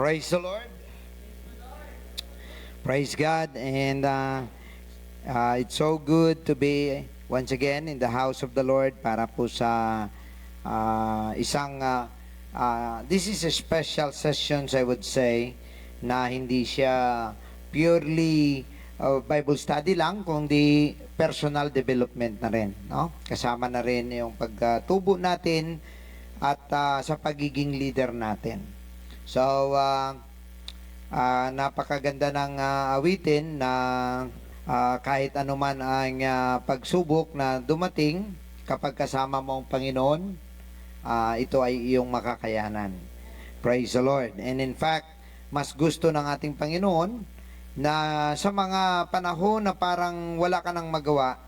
Praise the Lord. Praise God. And it's so good to be once again in the house of the Lord para po sa this is a special sessions, I would say, na hindi siya purely Bible study lang, kundi personal development na rin, no? Kasama na rin yung pagtubo natin at sa pagiging leader natin. So, napakaganda ng awitin na kahit anuman ang pagsubok na dumating, kapag kasama mo ang Panginoon, ito ay iyong makakayanan. Praise the Lord. And in fact, mas gusto ng ating Panginoon na sa mga panahon na parang wala ka nang magawa,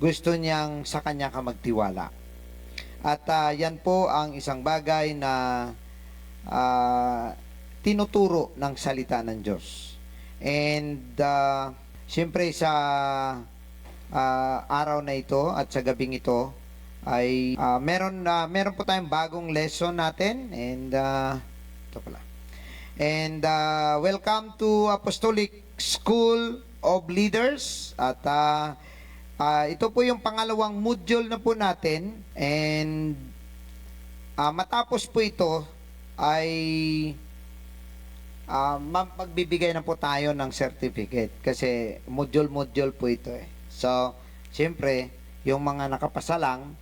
gusto niyang sa Kanya ka magtiwala. At yan po ang isang bagay na tinuturo ng salita ng Diyos. And siyempre sa araw na ito at sa gabing ito ay meron po tayong bagong lesson natin. And ito pala. And welcome to Apostolic School of Leaders. At ito po yung pangalawang module na po natin. And matapos po ito ay magbibigay na po tayo ng certificate. Kasi module po ito eh. So, siyempre, yung mga nakapasa lang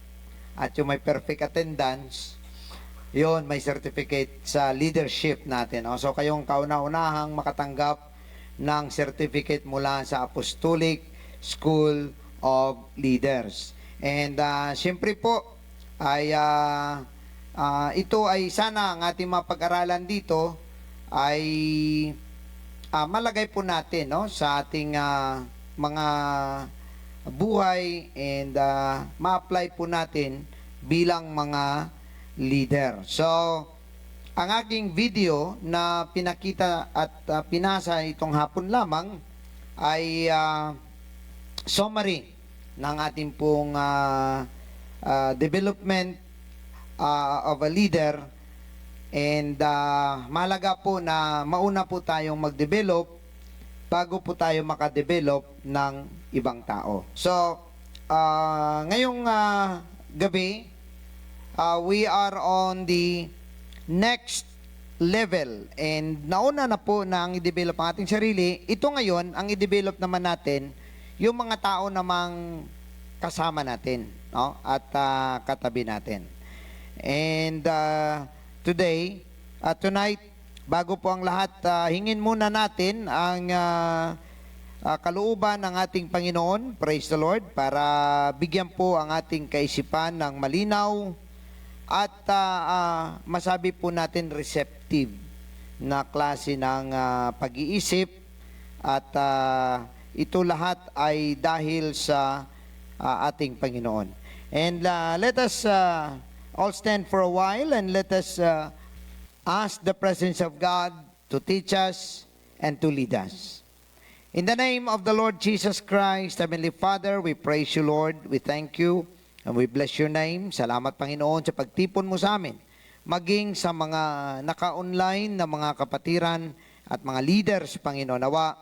at yung may perfect attendance, yun, may certificate sa leadership natin. So, kayong kauna-unahang makatanggap ng certificate mula sa Apostolic School of Leaders. And siyempre po, ay ito ay sana ang ating mapag-aralan dito ay malagay po natin, no, sa ating mga buhay and ma-apply po natin bilang mga leader. So, ang aking video na pinakita at pinasa itong hapon lamang ay summary ng ating pong development of a leader. And mahalaga po na mauna po tayong mag-develop bago po tayo makadevelop ng ibang tao. So, ngayong gabi, we are on the next level. And nauna na po na ang i-develop ang ating sarili. Ito ngayon, ang i-develop naman natin, yung mga tao namang kasama natin, no? At katabi natin. And tonight, bago po ang lahat, hingin muna natin ang kalooban ng ating Panginoon, praise the Lord, para bigyan po ang ating kaisipan ng malinaw at masabi po natin receptive na klase ng pag-iisip at ito lahat ay dahil sa ating Panginoon. And let us all stand for a while and let us ask the presence of God to teach us and to lead us. In the name of the Lord Jesus Christ, Heavenly Father, we praise you, Lord. We thank you and we bless your name. Salamat, Panginoon, sa pagtipon mo sa amin. Maging sa mga naka-online na mga kapatiran at mga leaders, Panginoon, nawa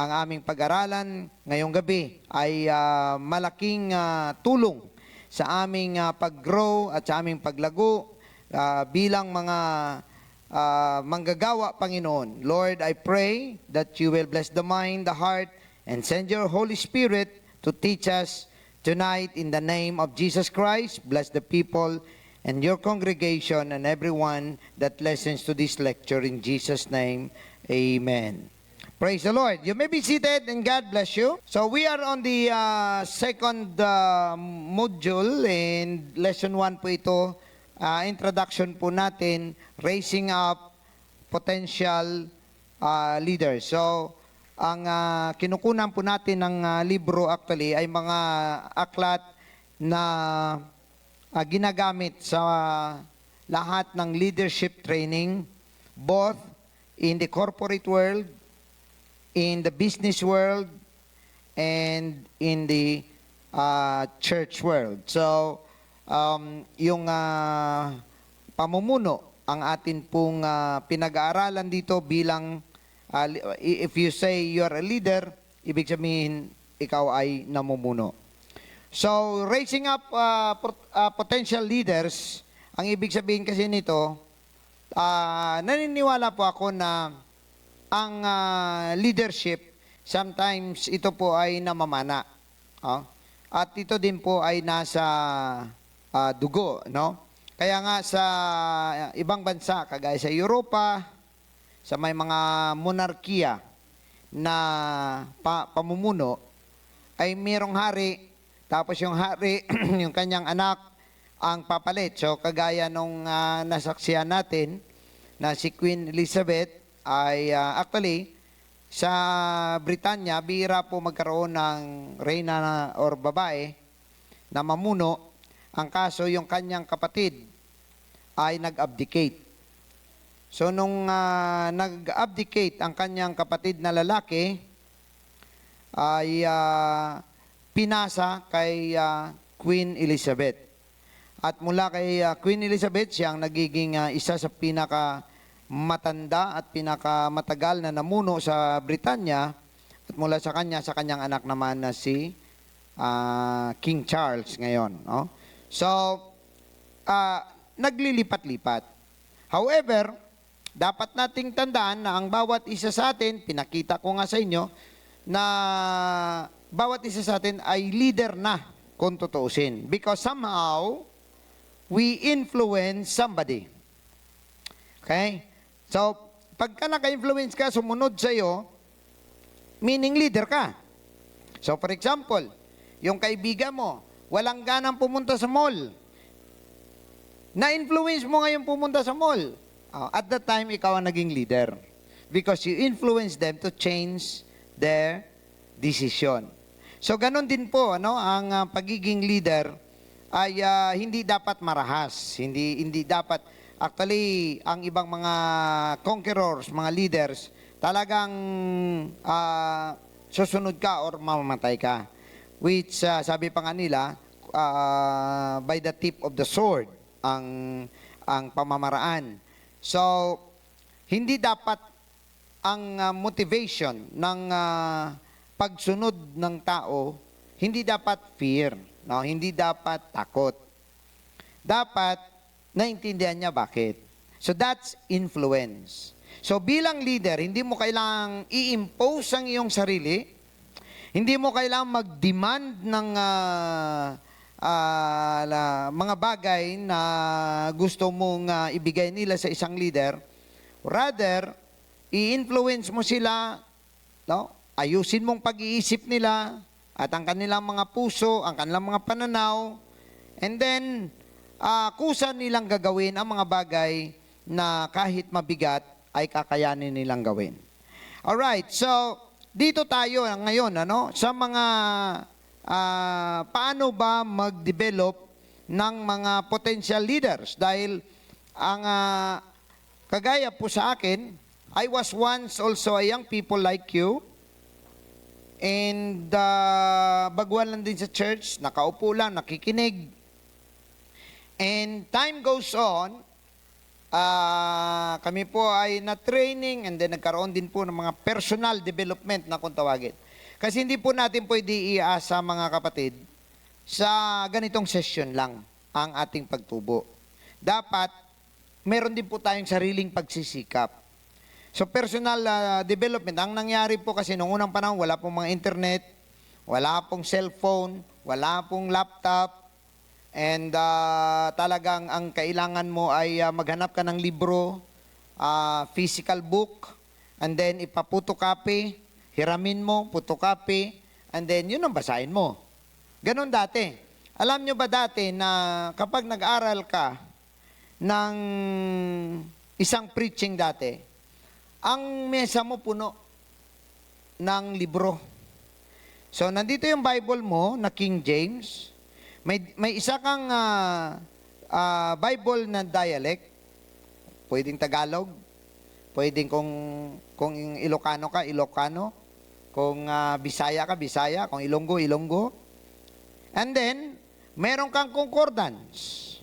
ang aming pag-aralan ngayong gabi ay malaking tulong sa aming pag-grow at sa aming paglago bilang mga manggagawa, Panginoon. Lord, I pray that you will bless the mind, the heart, and send your Holy Spirit to teach us tonight in the name of Jesus Christ. Bless the people and your congregation and everyone that listens to this lecture in Jesus' name. Amen. Praise the Lord. You may be seated and God bless you. So we are on the second module and lesson 1 po ito. Introduction po natin, raising up potential leaders. So, ang kinukunan po natin ng libro actually ay mga aklat na ginagamit sa lahat ng leadership training, both in the corporate world, in the business world, and in the church world. So, yung pamumuno ang atin pong pinag-aaralan dito bilang, if you say you're a leader, ibig sabihin ikaw ay namumuno. So, raising up potential leaders, ang ibig sabihin kasi nito, naniniwala po ako na ang leadership, sometimes ito po ay namamana. At ito din po ay nasa dugo, no? Kaya nga sa ibang bansa, kagaya sa Europa, sa may mga monarkiya na pamumuno, ay mayroong hari, tapos yung hari, yung kanyang anak, ang papalit. So kagaya nung nasaksihan natin na si Queen Elizabeth ay actually sa Britanya, bihira po magkaroon ng reyna or babae na mamuno. Ang kaso, yung kanyang kapatid ay nag-abdicate. So nung nag-abdicate ang kanyang kapatid na lalaki, ay pinasa kay Queen Elizabeth. At mula kay Queen Elizabeth, siya ang nagiging isa sa pinakamatanda at pinakamatagal na namuno sa Britanya. At mula sa kanyang anak naman na si King Charles ngayon. No? So, naglilipat-lipat. However, dapat nating tandaan na ang bawat isa sa atin, pinakita ko nga sa inyo, na bawat isa sa atin ay leader na kung tutuusin. Because somehow, we influence somebody. Okay? So, pagka naka-influence ka, sumunod sa'yo, meaning leader ka. So, for example, yung kaibigan mo, walang ganang pumunta sa mall. Na-influence mo ngayon pumunta sa mall. At that time, ikaw ang naging leader. Because you influence them to change their decision. So, ganun din po, ang pagiging leader ay hindi dapat marahas. Hindi dapat, actually, ang ibang mga conquerors, mga leaders, talagang susunod ka or mamamatay ka. Which, sabi pa nga nila, by the tip of the sword, ang pamamaraan. So, hindi dapat ang motivation ng pagsunod ng tao, hindi dapat fear, no? Hindi dapat takot. Dapat naintindihan niya bakit. So, that's influence. So, bilang leader, hindi mo kailangang i-impose ang iyong sarili. Hindi mo kailangang mag-demand ng mga bagay na gusto mong ibigay nila sa isang leader. Rather, i-influence mo sila, no? Ayusin mong pag-iisip nila at ang kanilang mga puso, ang kanilang mga pananaw, and then, kusa nilang gagawin ang mga bagay na kahit mabigat ay kakayanin nilang gawin. Alright, so, dito tayo ngayon, sa mga paano ba mag-develop ng mga potential leaders? Dahil ang kagaya po sa akin, I was once also a young people like you, and baguhan lang din sa church, nakaupo lang, nakikinig. And time goes on, kami po ay na-training and then nagkaroon din po ng mga personal development na kung tawagin. Kasi hindi po natin pwede iasa mga kapatid sa ganitong session lang ang ating pagtubo. Dapat, meron din po tayong sariling pagsisikap. So personal development, ang nangyari po kasi noong unang panahon, wala pong mga internet, wala pong cellphone, wala pong laptop, and talagang ang kailangan mo ay maghanap ka ng libro, physical book, and then ipaputocopy, hiramin mo, photocopy, and then yun ang basahin mo. Ganon dati. Alam nyo ba dati na kapag nag-aral ka ng isang preaching dati, ang mesa mo puno ng libro. So, nandito yung Bible mo na King James. May isa kang Bible na dialect. Pwedeng Tagalog. Pwedeng kung Ilocano ka, Ilocano. Kung Bisaya ka, Bisaya. Kung Ilonggo, Ilonggo. And then, meron kang concordance.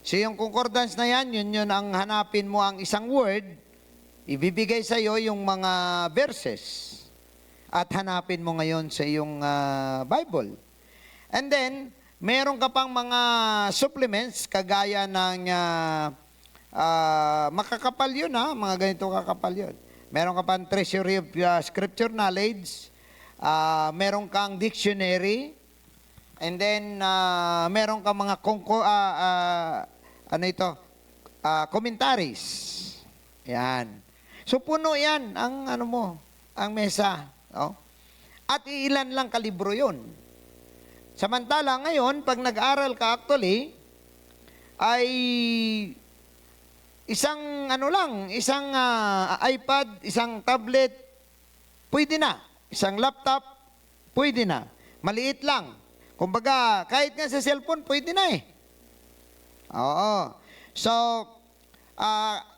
So yung concordance na yan, yun ang hanapin mo ang isang word, ibibigay sa iyo yung mga verses. At hanapin mo ngayon sa iyong Bible. And then, meron ka pang mga supplements, kagaya ng makakapal yun mga ganito kakapal yun. Meron ka pang treasury of scripture knowledge, meron kang dictionary, and then meron kang mga commentaries. Yan. So puno yan ang ang mesa. No? At ilan lang kalibro yun. Samantala ngayon, pag nag-aral ka actually, ay isang isang iPad, isang tablet, pwede na. Isang laptop, pwede na. Maliit lang. Kumbaga, kahit nga sa cellphone, pwede na eh. Oo. So,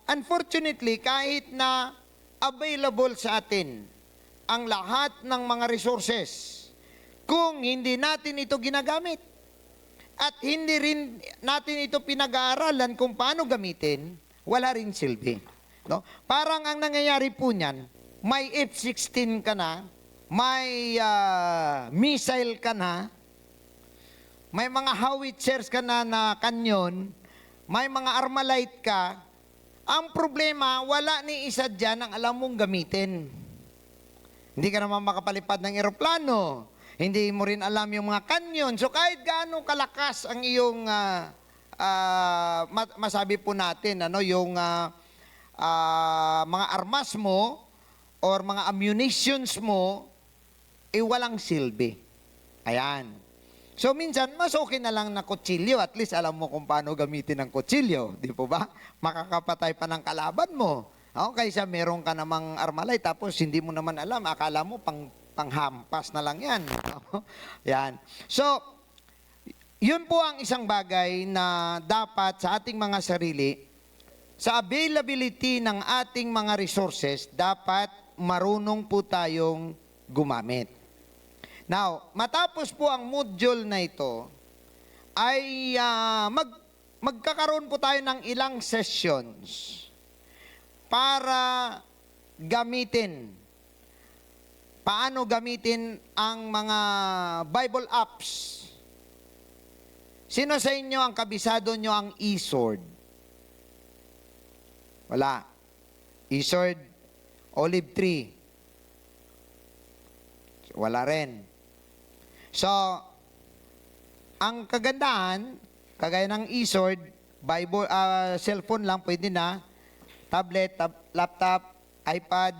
unfortunately, kahit na available sa atin ang lahat ng mga resources, kung hindi natin ito ginagamit at hindi rin natin ito pinag-aaralan kung paano gamitin, wala rin silbi. No? Parang ang nangyayari po niyan, may F-16 ka na, may missile ka na, may mga howitzers ka na kanyon, may mga Armalite ka. Ang problema, wala ni isa dyan ang alam mong gamitin. Hindi ka naman makapalipad ng eroplano. Hindi mo rin alam yung mga kanyon. So kahit gaano kalakas ang iyong masabi po natin, yung mga armas mo or mga ammunitions mo, walang silbi. Ayan. So minsan, mas okay na lang na kutsilyo. At least alam mo kung paano gamitin ang kutsilyo. Di po ba? Makakapatay pa ng kalaban mo. Kaysa meron ka namang Armalite, tapos hindi mo naman alam. Akala mo panghampas na lang yan. Yan. So, yun po ang isang bagay na dapat sa ating mga sarili, sa availability ng ating mga resources, dapat marunong po tayong gumamit. Now, matapos po ang module na ito, ay magkakaroon po tayo ng ilang sessions para gamitin. Paano gamitin ang mga Bible apps? Sino sa inyo ang kabisado nyo ang eSword? Wala. eSword, Olive Tree. Wala rin. So, ang kagandahan, kagaya ng eSword, Bible, cellphone lang, pwede na, tablet, laptop, iPad,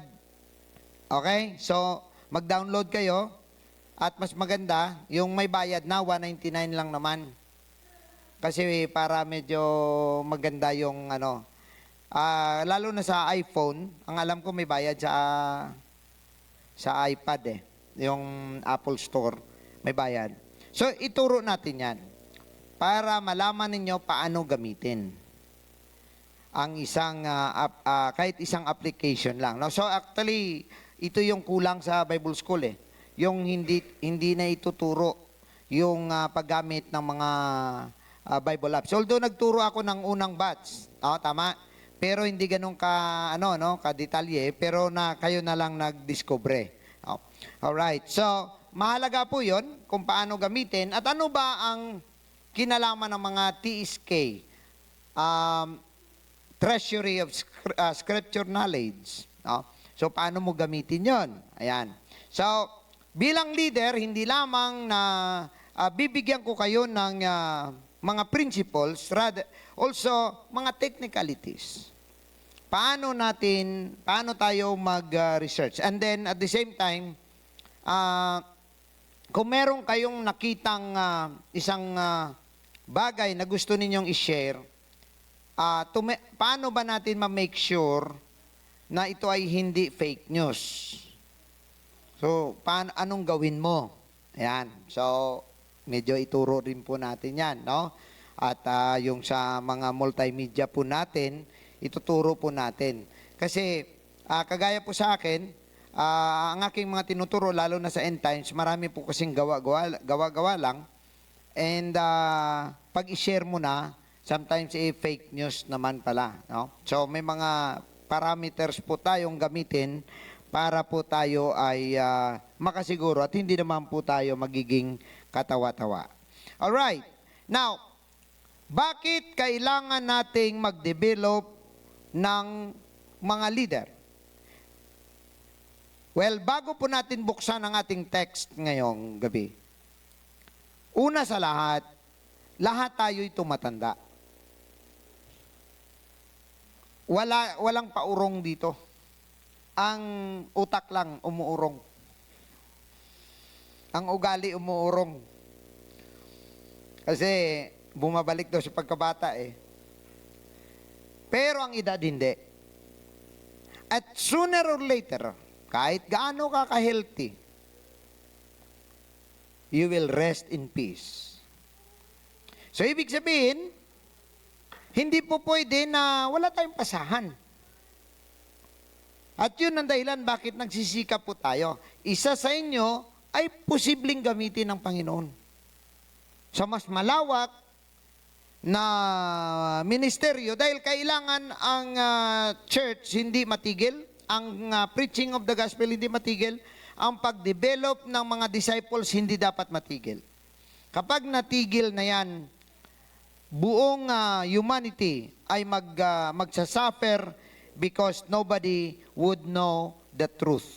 okay? So, mag-download kayo, at mas maganda, yung may bayad na, $199 lang naman. Kasi para medyo maganda yung lalo na sa iPhone, ang alam ko may bayad sa iPad yung Apple Store. May bayad. So, ituro natin yan para malaman ninyo paano gamitin ang isang, kahit isang application lang. No? So, actually, ito yung kulang sa Bible School Yung hindi na ituturo yung paggamit ng mga Bible apps. Although nagturo ako ng unang batch. Tama? Pero hindi ganun ka-detalye, pero kayo na lang nagdiscover. Alright. So, mahalaga po yun kung paano gamitin. At ano ba ang kinalaman ng mga TSK? Treasury of Scripture Knowledge. So, paano mo gamitin yon? Ayan. So, bilang leader, hindi lamang na bibigyan ko kayo ng mga principles, rather, also mga technicalities. Paano tayo mag-research? And then, at the same time, kung meron kayong nakitang isang bagay na gusto ninyong i-share, paano ba natin ma-make sure na ito ay hindi fake news? So, anong gawin mo? Ayan. So, medyo ituro rin po natin yan, no? At yung sa mga multimedia po natin, ituturo po natin. Kasi, kagaya po sa akin, ang aking mga tinuturo, lalo na sa end times, marami po kasing gawa-gawa lang. And pag i-share mo na sometimes fake news naman pala. No? So may mga parameters po tayong gamitin para po tayo ay makasiguro at hindi naman po tayo magiging katawa-tawa. Alright. Now, bakit kailangan nating mag-develop ng mga leader? Well, bago po natin buksan ang ating text ngayong gabi, una sa lahat tayo'y tumatanda. Walang paurong dito. Ang utak lang umuurong. Ang ugali umuurong. Kasi bumabalik daw sa pagkabata eh. Pero ang edad hindi. At sooner or later, kahit gaano ka ka-healthy, you will rest in peace. So, ibig sabihin, hindi po pwede na wala tayong pasahan. At yun ang dahilan bakit nagsisikap po tayo. Isa sa inyo ay posibleng gamitin ng Panginoon. Sa mas malawak na ministeryo, dahil kailangan ang church hindi matigil, ang preaching of the gospel hindi matigil, ang pag-develop ng mga disciples hindi dapat matigil. Kapag natigil na yan, buong humanity ay magsasuffer because nobody would know the truth.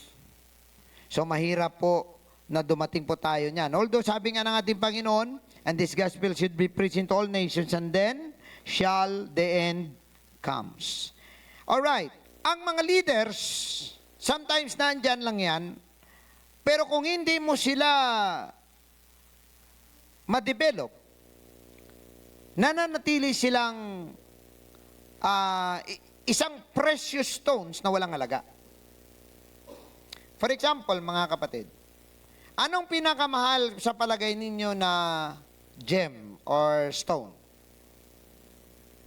So mahirap po na dumating po tayo niyan. Although sabi nga ng ating Panginoon, and this gospel should be preached to all nations, and then shall the end comes. Alright, ang mga leaders, sometimes nandyan lang yan, pero kung hindi mo sila ma-develop, nananatili silang isang precious stones na walang halaga. For example, mga kapatid, anong pinakamahal sa palagay ninyo na gem or stone?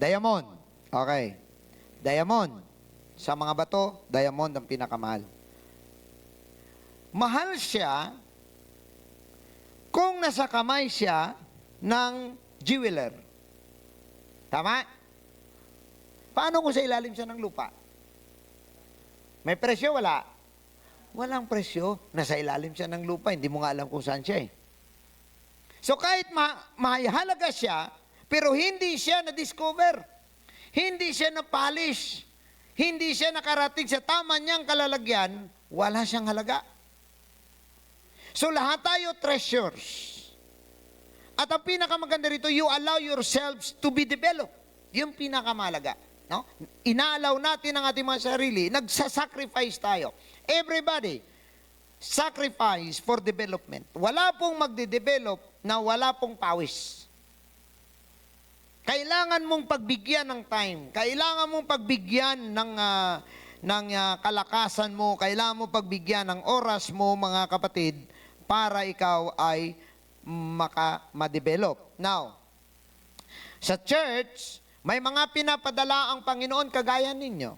Diamond. Okay. Diamond. Sa mga bato, diamond ang pinakamahal. Mahal siya kung nasa kamay siya ng jeweler. Tama? Paano kung sa ilalim siya ng lupa? May presyo? Wala. Walang presyo. Nasa ilalim siya ng lupa, hindi mo nga alam kung saan siya eh. So kahit mahalaga siya, pero hindi siya na-discover. Hindi siya na-polish. Hindi siya nakarating sa tama niyang kalalagyan, wala siyang halaga. So lahat tayo treasures. At ang pinakamaganda rito, you allow yourselves to be developed. Yung pinakamalaga. No? Inaalaw natin ang ating mga sarili, nagsasacrifice tayo. Everybody, sacrifice for development. Wala pong magde-develop na wala pong pawis. Kailangan mong pagbigyan ng time. Kailangan mong pagbigyan ng kalakasan mo. Kailangan mong pagbigyan ng oras mo, mga kapatid, para ikaw ay ma-develop. Now, sa church, may mga pinapadala ang Panginoon kagaya ninyo.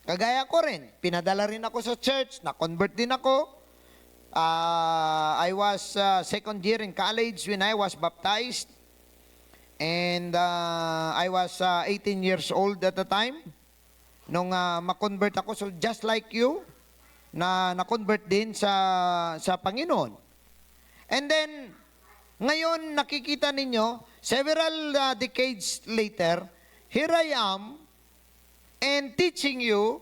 Kagaya ko rin. Pinadala rin ako sa church. Na-convert din ako. I was second year in college when I was baptized. And I was 18 years old at the time. Nung ma-convert ako. So just like you, na-convert din sa Panginoon. And then, ngayon nakikita ninyo, several decades later, here I am and teaching you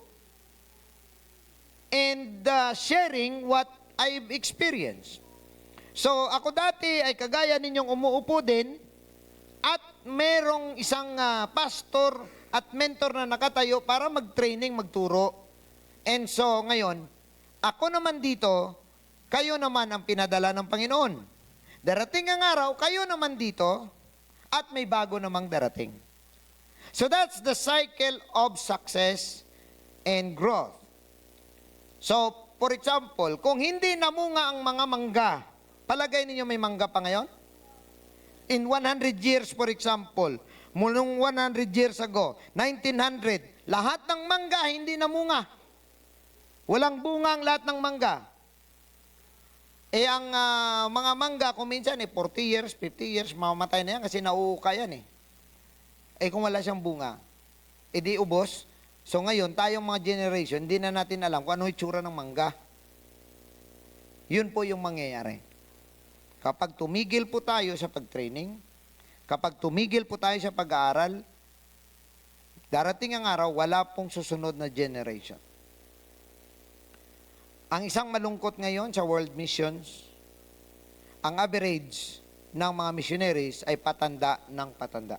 and sharing what I've experienced. So ako dati ay kagaya ninyong umuupo din at merong isang pastor at mentor na nakatayo para mag-training, magturo. And so ngayon, ako naman dito, kayo naman ang pinadala ng Panginoon. Darating ang araw, kayo naman dito, at may bago namang darating. So that's the cycle of success and growth. So, for example, kung hindi namunga ang mga mangga, palagay ninyo may mangga pa ngayon? In 100 years, for example, mulong 100 years ago, 1900, lahat ng mangga hindi namunga. Walang bunga ang lahat ng mangga. Eh ang mga mangga, kung minsan 40 years, 50 years, mamamatay na yan kasi nauuka yan eh. kung wala siyang bunga, edi ubos. So ngayon, tayong mga generation, hindi na natin alam kung ano itsura ng mangga. Yun po yung mangyayari. Kapag tumigil po tayo sa pag-training, kapag tumigil po tayo sa pag-aaral, darating ang araw, wala pong susunod na generation. Ang isang malungkot ngayon sa world missions, ang average ng mga missionaries ay patanda ng patanda.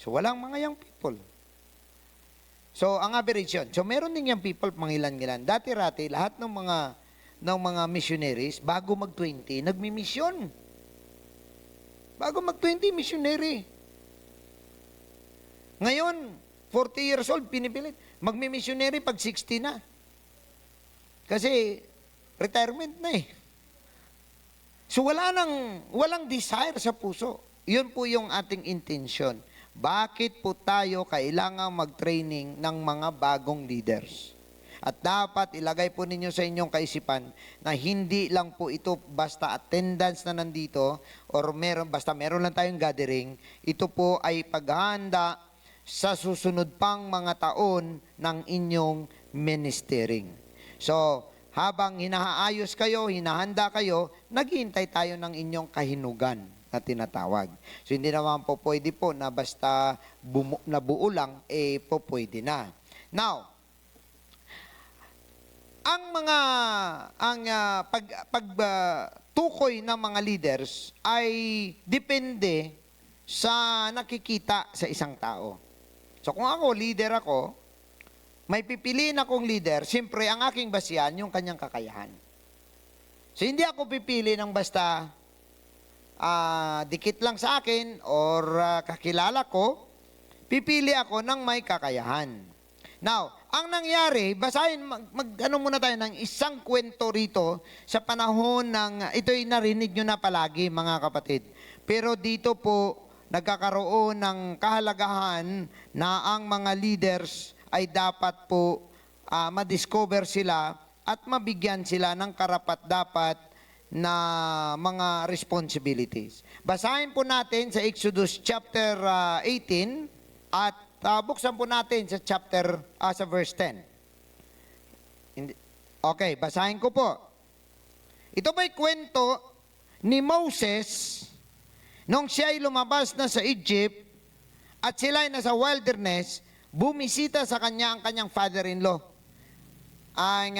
So, walang mga young people. So, ang average yun. So, meron din young people, mangilan-ngilan. Dati-rati, lahat ng mga missionaries, bago mag-20, nagmi-mission. Bago mag-20, missionary. Ngayon, 40 years old, pinipilit. Magmi-missionary pag 60 na. Kasi, retirement na eh. So, walang desire sa puso. Yun po yung ating intention. Bakit po tayo kailangang mag-training ng mga bagong leaders? At dapat ilagay po ninyo sa inyong kaisipan na hindi lang po ito basta attendance na nandito or basta meron lang tayong gathering. Ito po ay paghahanda sa susunod pang mga taon ng inyong ministering. So, habang hinaayos kayo, hinahanda kayo, naghihintay tayo ng inyong kahinugan na tinatawag. So, hindi naman po pwede po na basta nabuo lang, po pwede na. Now, ang pagtukoy ng mga leaders ay depende sa nakikita sa isang tao. So kung ako, leader ako, may pipiliin akong leader, siyempre ang aking basihan, yung kanyang kakayahan. So hindi ako pipili ng basta dikit lang sa akin or kakilala ko, pipili ako ng may kakayahan. Now, ang nangyari, basahin, mag-ano muna tayo ng isang kwento rito sa panahon ng, ito'y narinig nyo na palagi mga kapatid. Pero dito po, nagkakaroon ng kahalagahan na ang mga leaders ay dapat po madiscover sila at mabigyan sila ng karapat-dapat na mga responsibilities. Basahin po natin sa Exodus chapter 18 at buksan po natin sa sa verse 10. Okay, basahin ko po. Ito ba'y kwento ni Moses nung siya ay lumabas na sa Egypt at sila ay nasa wilderness, bumisita sa kanya ang kanyang father-in-law. Ang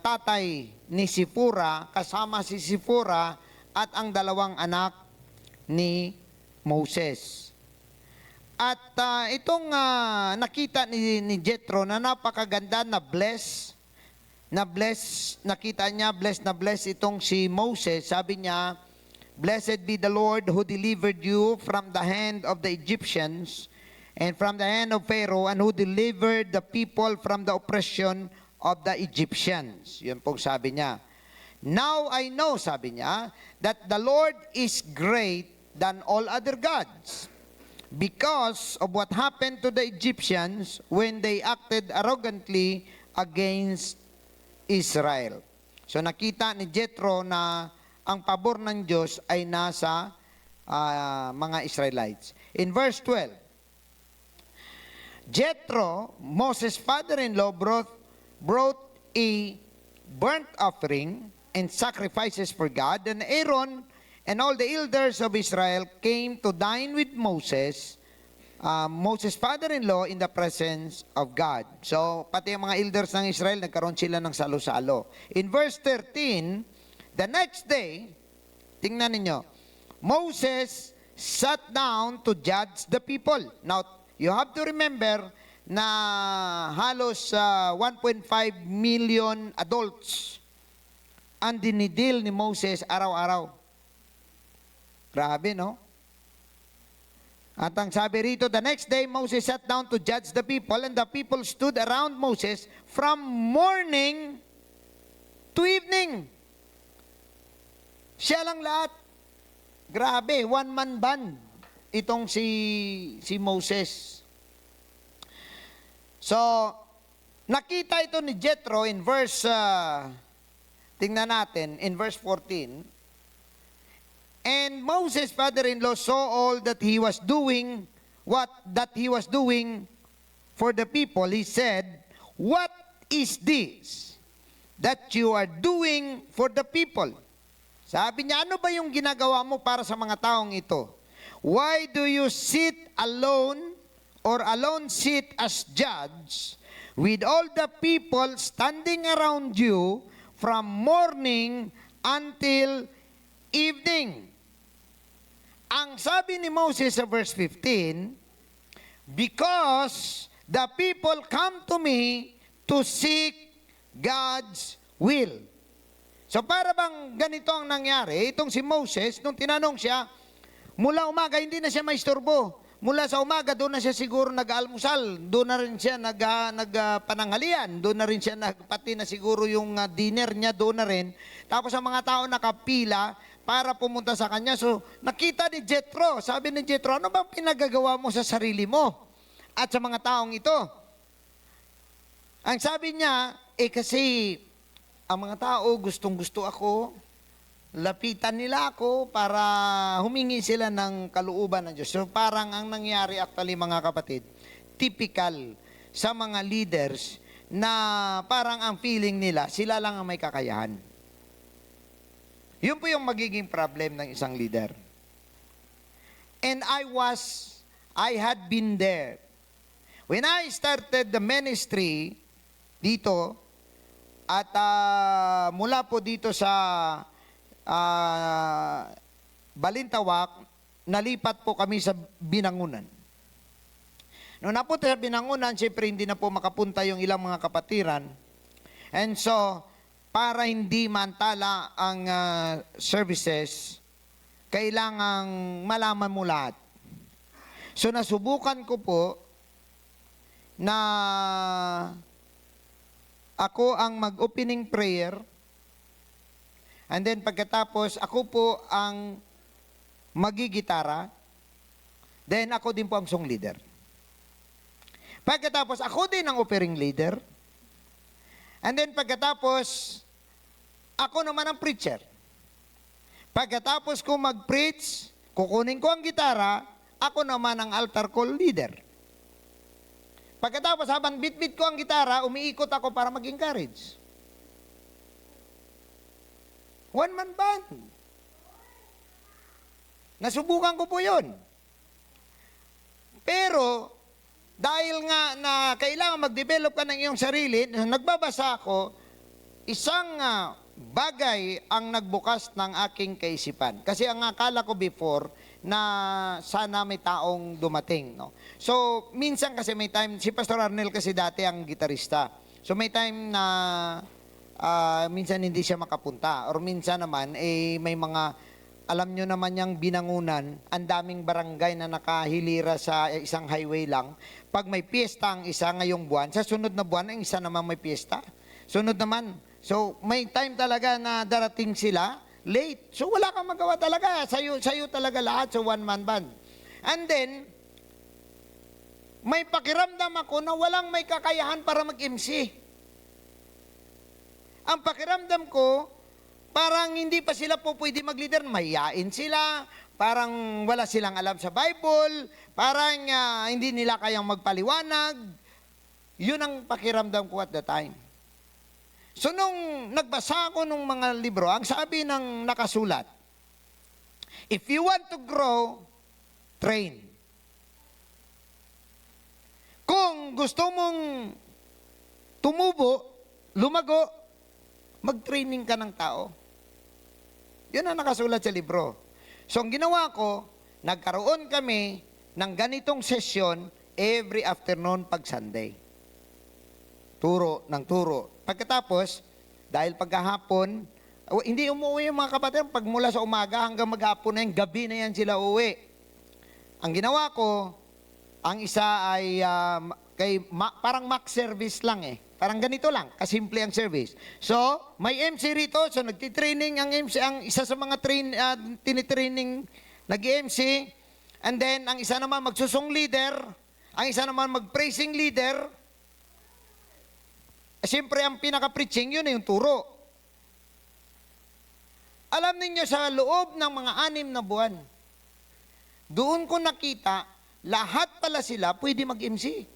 tatay ni Sipora, kasama si Sipora at ang dalawang anak ni Moses. At itong nakita ni Jethro na napakaganda na bless, nakita niya, bless na bless itong si Moses. Sabi niya, "Blessed be the Lord who delivered you from the hand of the Egyptians and from the hand of Pharaoh and who delivered the people from the oppression of the Egyptians." Yun pong sabi niya. "Now I know," sabi niya, "that the Lord is great than all other gods, because of what happened to the Egyptians when they acted arrogantly against Israel." So nakita ni Jethro na ang pabor ng Diyos ay nasa mga Israelites. In verse 12, Jethro, Moses' father-in-law, brought a burnt offering and sacrifices for God, and Aaron and all the elders of Israel came to dine with Moses, Moses' father-in-law, in the presence of God. So, pati ang mga elders ng Israel, nagkaroon sila ng salo-salo. In verse 13, the next day, tingnan ninyo, Moses sat down to judge the people. Now, you have to remember na halos 1.5 million adults ang dinidil ni Moses araw-araw. Grabe, no? At ang sabi rito, the next day, Moses sat down to judge the people, and the people stood around Moses from morning to evening. Siya lang lahat. Grabe, one-man band itong si Moses. So, nakita ito ni Jethro in verse, tingnan natin, in verse 14, And Moses' father-in-law saw all that he was doing, for the people. He said, "What is this that you are doing for the people?" Sabi niya, ano ba yung ginagawa mo para sa mga taong ito? "Why do you sit alone or alone sit as judge with all the people standing around you from morning until evening?" Ang sabi ni Moses sa verse 15, "Because the people come to me to seek God's will." So para bang ganito ang nangyari, itong si Moses, nung tinanong siya, mula umaga hindi na siya maistorbo. Mula sa umaga, doon na siya siguro nag-almusal, doon na rin siya nagpananghalian, doon na rin siya pati na siguro yung dinner niya, doon na rin. Tapos ang mga tao nakapila para pumunta sa kanya. So nakita ni Jethro, sabi ni Jethro, ano bang pinagagawa mo sa sarili mo at sa mga taong ito? Ang sabi niya, kasi ang mga tao gustong-gusto ako, lapitan nila ako para humingi sila ng kalooban ng Diyos. So parang ang nangyari actually mga kapatid, typical sa mga leaders na parang ang feeling nila, sila lang ang may kakayahan. Yun po yung magiging problem ng isang leader. And I had been there. When I started the ministry dito, at mula po dito sa Balintawak, nalipat po kami sa Binangunan. Noong napunta sa Binangunan, siyempre hindi na po makapunta yung ilang mga kapatiran. And so, para hindi mantala ang services, kailangang malaman mo lahat. So, nasubukan ko po na ako ang mag-opening prayer. And then pagkatapos, ako po ang magigitara. Then ako din po ang song leader. Pagkatapos, ako din ang offering leader. And then pagkatapos, ako naman ang preacher. Pagkatapos ko mag-preach, kukunin ko ang gitara, ako naman ang altar call leader. Pagkatapos, habang bit-bit ko ang gitara, umiikot ako para mag-encourage. One-man band. Nasubukan ko po yun. Pero, dahil nga na kailangan mag-develop ka ng iyong sarili, nagbabasa ako, isang bagay ang nagbukas ng aking kaisipan. Kasi ang akala ko before, na sana may taong dumating. No? So, minsan kasi may time, si Pastor Arnel kasi dati ang gitarista. So, may time na minsan hindi siya makapunta. Or minsan naman, may mga, alam nyo naman yung Binangunan, ang daming barangay na nakahilira sa isang highway lang. Pag may piyesta ang isa ngayong buwan, sa sunod na buwan, ang isa naman may piyesta. Sunod naman. So, may time talaga na darating sila, late. So, wala kang magawa talaga. Sa'yo talaga lahat sa one-man band. And then, may pakiramdam ako na walang may kakayahan para mag-MC. Ang pakiramdam ko, parang hindi pa sila po pwede mag-leader. Mahiyain sila, parang wala silang alam sa Bible, parang hindi nila kayang magpaliwanag. Yun ang pakiramdam ko at the time. So nung nagbasa ako ng mga libro, ang sabi ng nakasulat, if you want to grow, train. Kung gusto mong tumubo, lumago, mag-training ka ng tao. Yun ang nakasulat sa libro. So ang ginawa ko, nagkaroon kami ng ganitong session every afternoon pag Sunday. Turo ng turo. Pagkatapos, dahil pagkahapon, hindi umuwi yung mga kapatid, pag mula sa umaga hanggang maghapon na yung gabi na yan sila uwi. Ang ginawa ko, ang isa ay parang mock service lang eh. Parang ganito lang, kasimple ang service. So, may MC rito, so nagtitraining ang MC, ang isa sa mga tinitraining nag-MC, and then ang isa naman magsusong leader, ang isa naman mag-praising leader. Siyempre, ang pinaka-preaching, yun yung turo. Alam ninyo, sa loob ng mga 6 na buwan, doon ko nakita, lahat pala sila pwede mag-MC.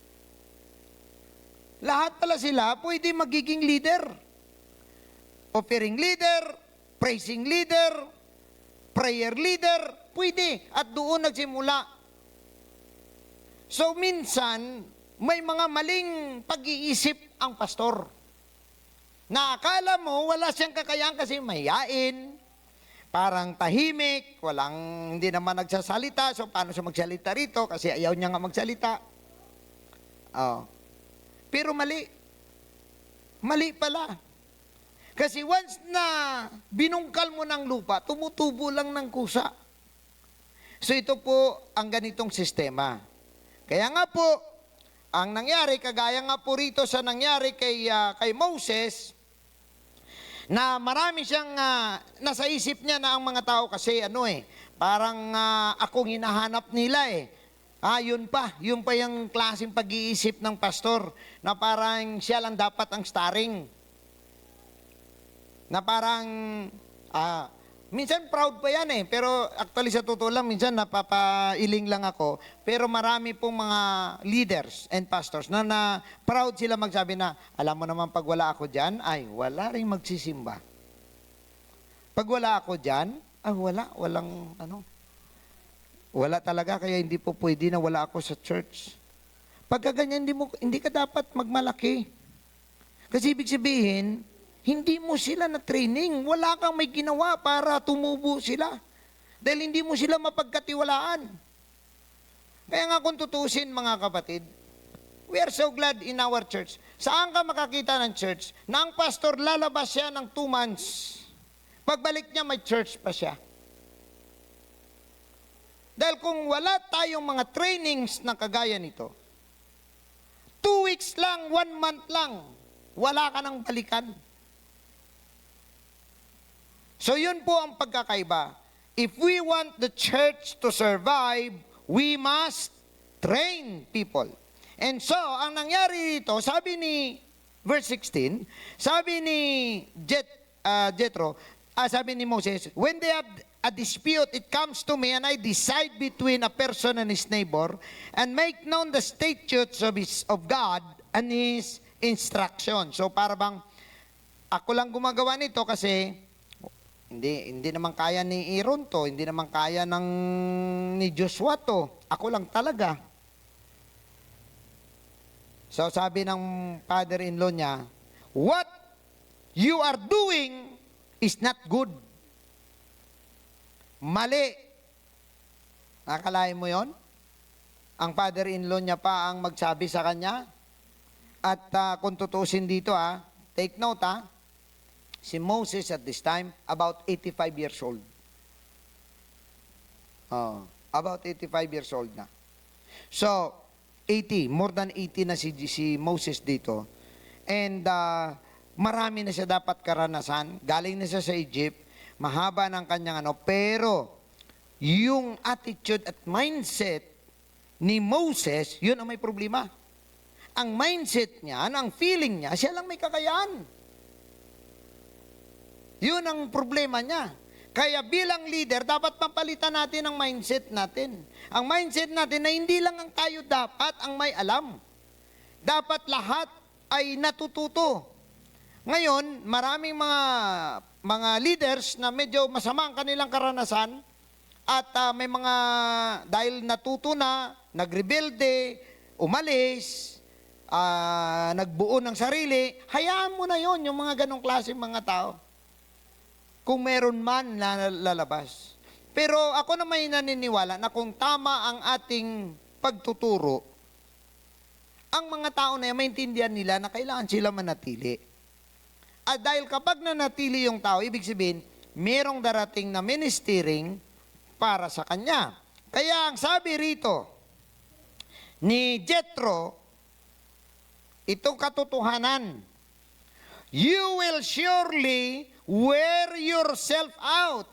Lahat pala sila pwede magiging leader. Offering leader, praising leader, prayer leader, pwede. At doon nagsimula. So minsan, may mga maling pag-iisip ang pastor. Na akala mo, wala siyang kakayahan kasi mahiyain, parang tahimik, hindi naman nagsasalita. So paano siya magsalita rito? Kasi ayaw niya nga magsalita. Oh. Pero mali. Mali pala. Kasi once na binungkal mo ng lupa, tumutubo lang ng kusa. So ito po ang ganitong sistema. Kaya nga po, ang nangyari, kagaya nga po rito sa nangyari kay Moses, na marami siyang, nasa isip niya na ang mga tao kasi parang akong hinahanap nila yun pa yung klaseng pag-iisip ng pastor, na parang siya lang dapat ang starring. Na parang, minsan proud pa yan pero actually sa totoo lang, minsan napapailing lang ako, pero marami pong mga leaders and pastors na proud sila magsabi na, alam mo naman pag wala ako dyan, ay wala rin magsisimba. Pag wala ako dyan, wala talaga, kaya hindi po pwede na wala ako sa church. Pagka ganyan, hindi ka dapat magmalaki. Kasi ibig sabihin, hindi mo sila na training. Wala kang may ginawa para tumubo sila. Dahil hindi mo sila mapagkatiwalaan. Kaya nga kung tutusin, mga kapatid, we are so glad in our church. Saan ka makakita ng church na ang pastor lalabas siya ng 2 months? Pagbalik niya, may church pa siya. Dahil kung wala tayong mga trainings na kagaya nito, 2 weeks lang, 1 month lang, wala ka nang balikan. So yun po ang pagkakaiba. If we want the church to survive, we must train people. And so, ang nangyari dito, sabi ni verse 16, sabi ni Jethro, sabi ni Moses, when they have a dispute, it comes to me, and I decide between a person and his neighbor, and make known the statutes of God and His instruction. So para bang ako lang gumagawa nito kasi hindi naman kaya ni Aaron to, hindi naman kaya ni Joshua to. Ako lang talaga. So sabi ng father-in-law niya, what you are doing is not good. Mali. Nakakalain mo yon? Ang father-in-law niya pa ang magsabi sa kanya. At kung tutusin dito, take note, si Moses at this time, about 85 years old. About 85 years old na. So, 80, more than 80 na si Moses dito. And marami na siya dapat karanasan. Galing na siya sa Egypt. Mahaba ng kanyang pero yung attitude at mindset ni Moses, yun ang may problema. Ang mindset niya, ang feeling niya, siya lang may kakayahan. Yun ang problema niya. Kaya bilang leader, dapat papalitan natin ang mindset natin. Ang mindset natin na hindi lang ang tayo dapat ang may alam. Dapat lahat ay natututo. Ngayon, maraming mga leaders na medyo masama ang kanilang karanasan at may mga dahil natuto na, nagrebelde, umalis, nagbuo ng sarili, hayaan mo na yon yung mga ganong klaseng mga tao. Kung meron man na lalabas. Pero ako naman naniniwala na kung tama ang ating pagtuturo, ang mga tao na yan, maintindihan nila na kailangan sila manatili. At dahil kapag nanatili yung tao, ibig sabihin, merong darating na ministering para sa kanya. Kaya ang sabi rito ni Jethro, itong katotohanan, you will surely wear yourself out.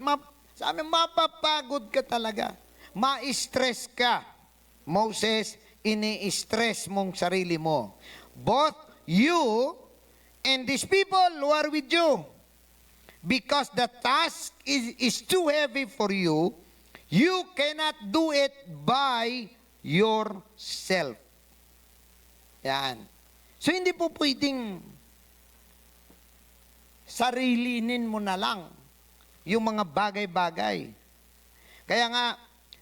Sabi, mapapagod ka talaga. Ma-stress ka. Moses, ini-stress mong sarili mo. Both you and these people who are with you. because the task is too heavy for you, you cannot do it by yourself. Yan. So, hindi po pwedeng sarilinin mo na lang yung mga bagay-bagay. Kaya nga,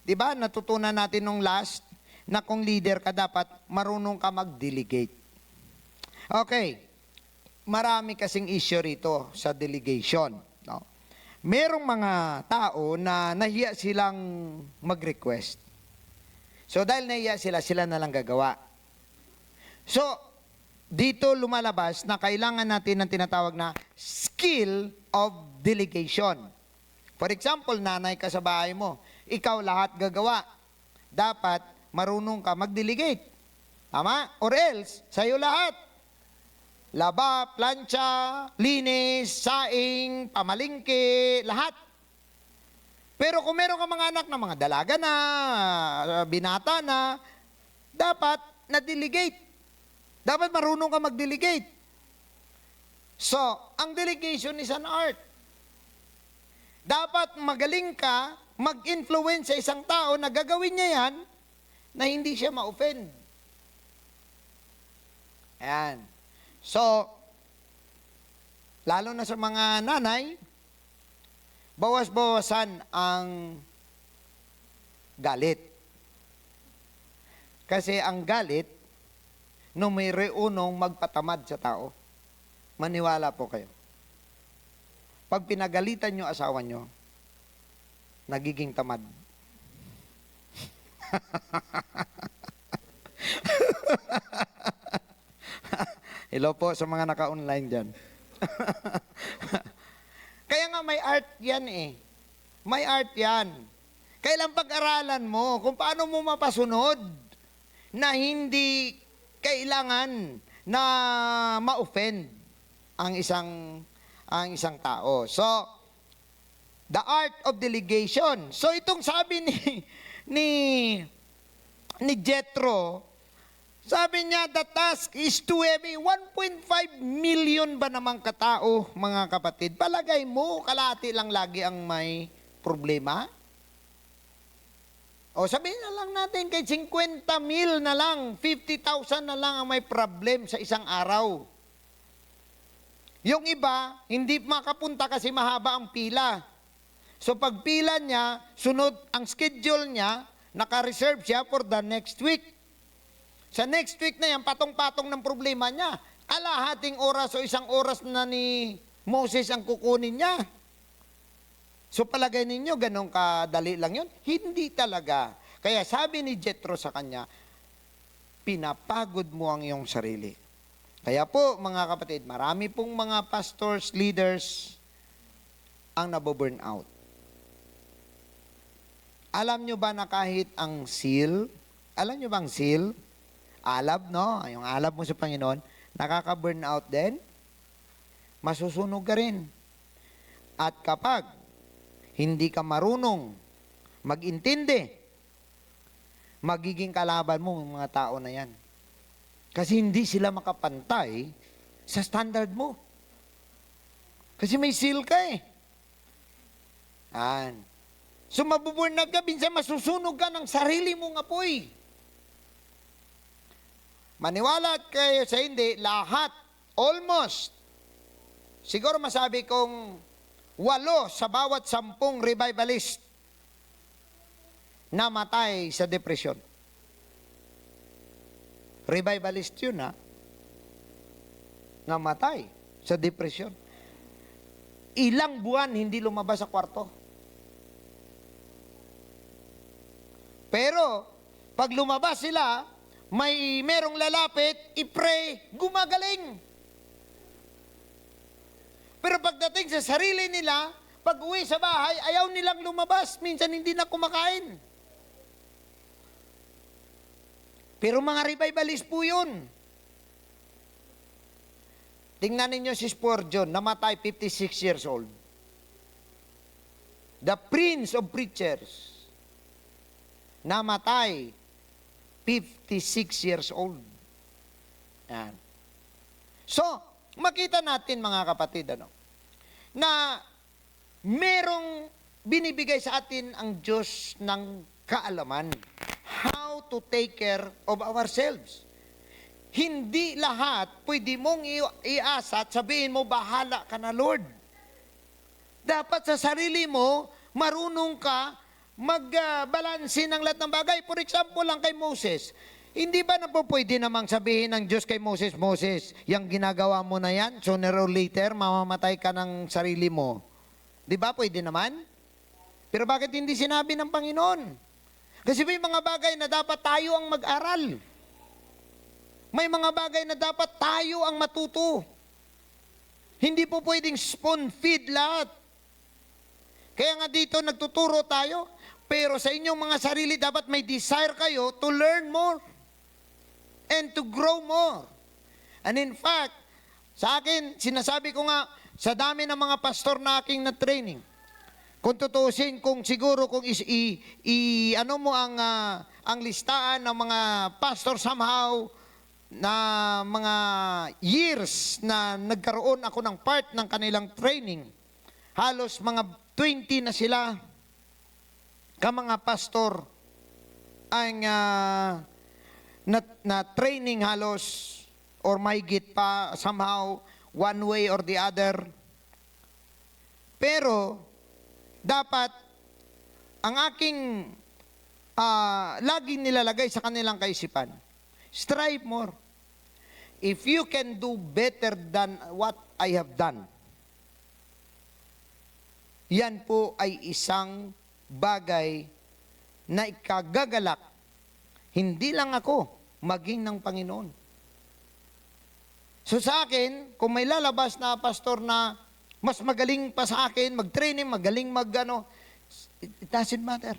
di ba, natutunan natin nung last na kung leader ka, dapat marunong ka mag-delegate. Okay. Marami kasing issue rito sa delegation. No? Merong mga tao na nahiya silang mag-request. So, dahil nahiya sila, sila na lang gagawa. So, dito lumalabas na kailangan natin ng tinatawag na skill of delegation. For example, nanay ka sa bahay mo, ikaw lahat gagawa. Dapat marunong ka mag-delegate. Tama? Or else, sa'yo lahat. Laba, plancha, linis, saing, pamalingke, lahat. Pero kung meron ka mga anak na mga dalaga na, binata na, dapat na-delegate. Dapat marunong ka mag-delegate. So, ang delegation is an art. Dapat magaling ka mag-influence sa isang tao na gagawin niya yan na hindi siya ma-offend. Ayan. So, lalo na sa mga nanay, bawas-bawasan ang galit. Kasi ang galit, numero 1 magpatamad sa tao. Maniwala po kayo. Pag pinagalitan nyo asawa nyo, nagiging tamad. Hello po sa mga naka-online dyan. Kaya nga may art yan eh. May art yan. Kailan pag-aralan mo kung paano mo mapasunod na hindi kailangan na ma-offend ang isang tao. So, the art of delegation. So, itong sabi ni Jethro, sabi niya, the task is too heavy. 1.5 million ba namang katao, mga kapatid? Palagay mo, kalahati lang lagi ang may problema? O sabihin na lang natin, kay 50 mil na lang, 50,000 na lang ang may problem sa isang araw. Yung iba, hindi makapunta kasi mahaba ang pila. So pag pila niya, sunod ang schedule niya, naka-reserve siya for the next week. Sa next week na yan, patong-patong ng problema niya. Kalahating oras o isang oras na ni Moses ang kukunin niya. So palagay ninyo, ganun kadali lang yun? Hindi talaga. Kaya sabi ni Jethro sa kanya, pinapagod mo ang iyong sarili. Kaya po, mga kapatid, marami pong mga pastors, leaders, ang naboburn out. Alam nyo ba na kahit ang seal, alam nyo ba ang seal? Alab, no? Yung alab mo sa Panginoon, nakaka-burn out din, masusunog ka rin. At kapag hindi ka marunong mag-intindi, magiging kalaban mo ang mga tao na yan. Kasi hindi sila makapantay sa standard mo. Kasi may seal ka eh. Yan. So mabuburn out ka, minsan masusunog ka ng sarili mong apoy. Maniwala kayo sa hindi, lahat, almost, siguro masabi kong 8 sa bawat 10 revivalist namatay sa depresyon. Revivalist yun ha. Namatay sa depresyon. Ilang buwan hindi lumabas sa kwarto. Pero, pag lumabas sila, merong lalapit, i-pray, gumagaling. Pero pagdating sa sarili nila, pag uwi sa bahay, ayaw nilang lumabas. Minsan hindi na kumakain. Pero mga revivalist po yun. Tingnan ninyo si Spurgeon, namatay 56 years old. The Prince of Preachers, namatay 56 years old. Yan. So, makita natin mga kapatid, na merong binibigay sa atin ang Diyos ng kaalaman. How to take care of ourselves. Hindi lahat pwede mong iasa at sabihin mo, bahala ka na, Lord. Dapat sa sarili mo, marunong ka magbalanse ng lahat ng bagay. For example lang kay Moses, hindi ba na po pwede namang sabihin ng Diyos kay Moses, Moses, yung ginagawa mo na yan, sooner or later, mamamatay ka ng sarili mo. Di ba pwede naman? Pero bakit hindi sinabi ng Panginoon? Kasi may mga bagay na dapat tayo ang mag-aral. May mga bagay na dapat tayo ang matuto. Hindi po pwedeng spoon feed lahat. Kaya nga dito nagtuturo tayo, pero sa inyong mga sarili dapat may desire kayo to learn more and to grow more. And in fact, sa akin, sinasabi ko nga, sa dami ng mga pastor na aking na-training, kung tutusin, kung siguro kung ano mo ang listaan ng mga pastor somehow, na mga years na nagkaroon ako ng part ng kanilang training, halos mga 20 na sila ka mga pastor ang na training halos or mahigit pa somehow one way or the other. Pero dapat ang aking laging nilalagay sa kanilang kaisipan, strive more. If you can do better than what I have done, yan po ay isang bagay na ikagagalak, hindi lang ako, maging ng Panginoon. So sa akin, kung may lalabas na pastor na mas magaling pa sa akin, mag-training, magaling it doesn't matter.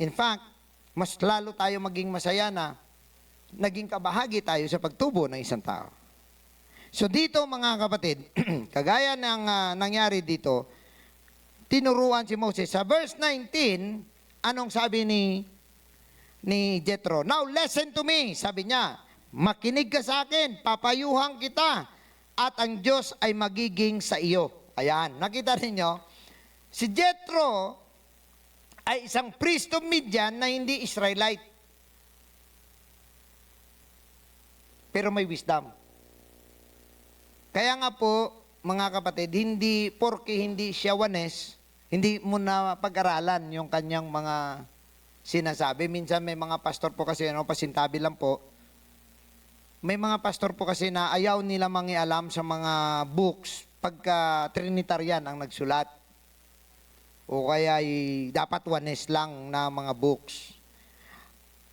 In fact, mas lalo tayo maging masaya na naging kabahagi tayo sa pagtubo ng isang tao. So dito mga kapatid, kagaya ng nangyari dito, tinuruan si Moses. Sa verse 19, anong sabi ni Jethro? Now listen to me, sabi niya, makinig ka sa akin, papayuhan kita, at ang Diyos ay magiging sa iyo. Ayan, nakita ninyo, si Jethro ay isang priest of Midian na hindi Israelite. Pero may wisdom. Kaya nga po, mga kapatid, hindi porke hindi siya wanes, hindi mo na pag-aralan yung kanyang mga sinasabi. Minsan may mga pastor po kasi, pasintabi lang po, may mga pastor po kasi na ayaw nila mangialam sa mga books pagka Trinitarian ang nagsulat. O kaya dapat wanes lang na mga books.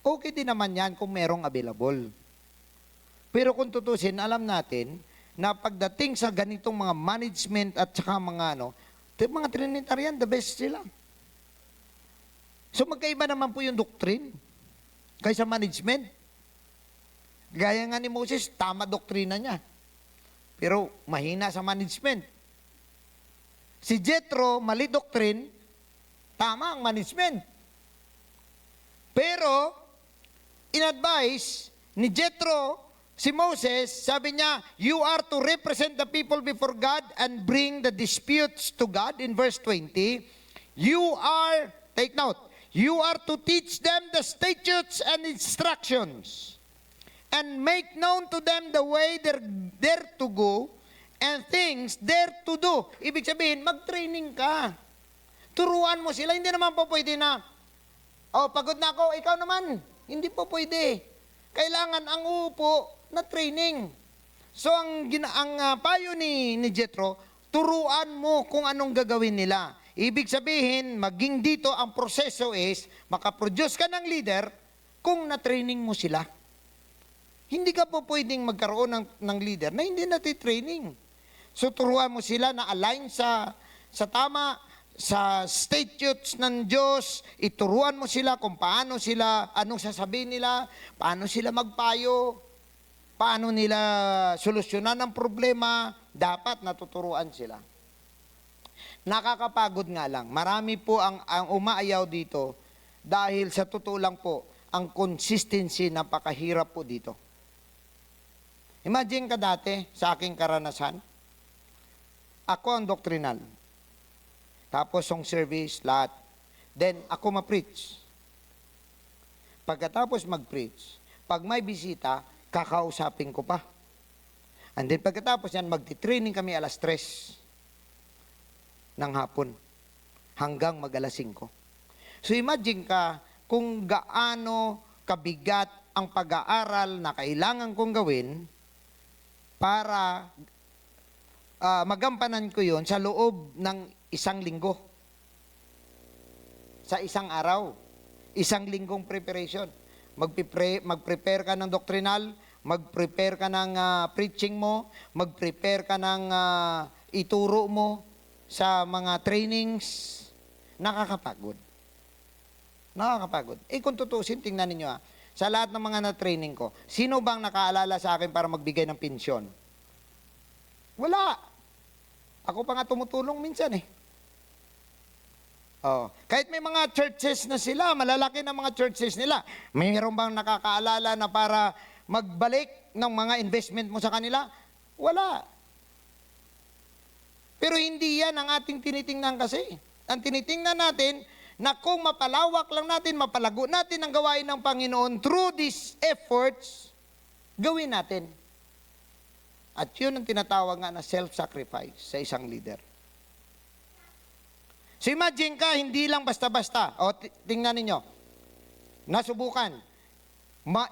Okay din naman yan kung merong available. Pero kung tutusin, alam natin na pagdating sa ganitong mga management at saka mga mga Trinitarian, the best sila. So magkaiba naman po yung doctrine kaysa management. Gaya nga ni Moses, tama doktrina niya. Pero mahina sa management. Si Jethro, mali doctrine, tama ang management. Pero, in-advise ni Jethro, si Moses, sabi niya, you are to represent the people before God and bring the disputes to God. In verse 20, you are, take note, you are to teach them the statutes and instructions and make known to them the way they're to go and things they're to do. Ibig sabihin, mag-training ka. Turuan mo sila. Hindi naman po pwede na, pagod na ako, ikaw naman. Hindi po pwede. Kailangan ang uupo na training. So ang payo ni Jethro, turuan mo kung anong gagawin nila. Ibig sabihin, maging dito ang proseso is, makaproduce ka ng leader kung na-training mo sila. Hindi ka po pwedeng magkaroon ng leader na hindi nati-training. So turuan mo sila na align sa tama, sa statutes ng Diyos, ituruan mo sila kung paano sila, anong sasabihin nila, paano sila magpayo, paano nila solusyonan ang problema, dapat natuturuan sila. Nakakapagod nga lang. Marami po ang umaayaw dito dahil sa totoo lang po, ang consistency napakahirap po dito. Imagine ka dati sa aking karanasan, ako ang doktrinal. Tapos song service, lahat. Then, ako ma-preach. Pagkatapos mag-preach, pag may bisita, kakausapin ko pa. And then, pagkatapos yan, magti-training kami alas 3 ng hapon hanggang mag-alas 5. So, imagine ka kung gaano kabigat ang pag-aaral na kailangan kong gawin para magampanan ko yon sa loob ng isang linggo. Sa isang araw. Isang linggong preparation. Mag-prepare ka ng doctrinal, mag-prepare ka ng preaching mo, mag-prepare ka ng ituro mo sa mga trainings. Nakakapagod. Nakakapagod. Kung tutusin, tingnan ninyo sa lahat ng mga na-training ko, sino bang nakaalala sa akin para magbigay ng pensyon? Wala. Ako pa nga tumutulong minsan kahit may mga churches na sila, malalaki na mga churches nila, mayroon bang nakakaalala na para magbalik ng mga investment mo sa kanila? Wala. Pero hindi yan ang ating tinitingnan kasi. Ang tinitingnan natin, na kung mapalawak lang natin, mapalago natin ang gawain ng Panginoon through these efforts, gawin natin. At yun ang tinatawag nga na self-sacrifice sa isang leader. So imagine ka, hindi lang basta-basta. O tingnan ninyo, nasubukan.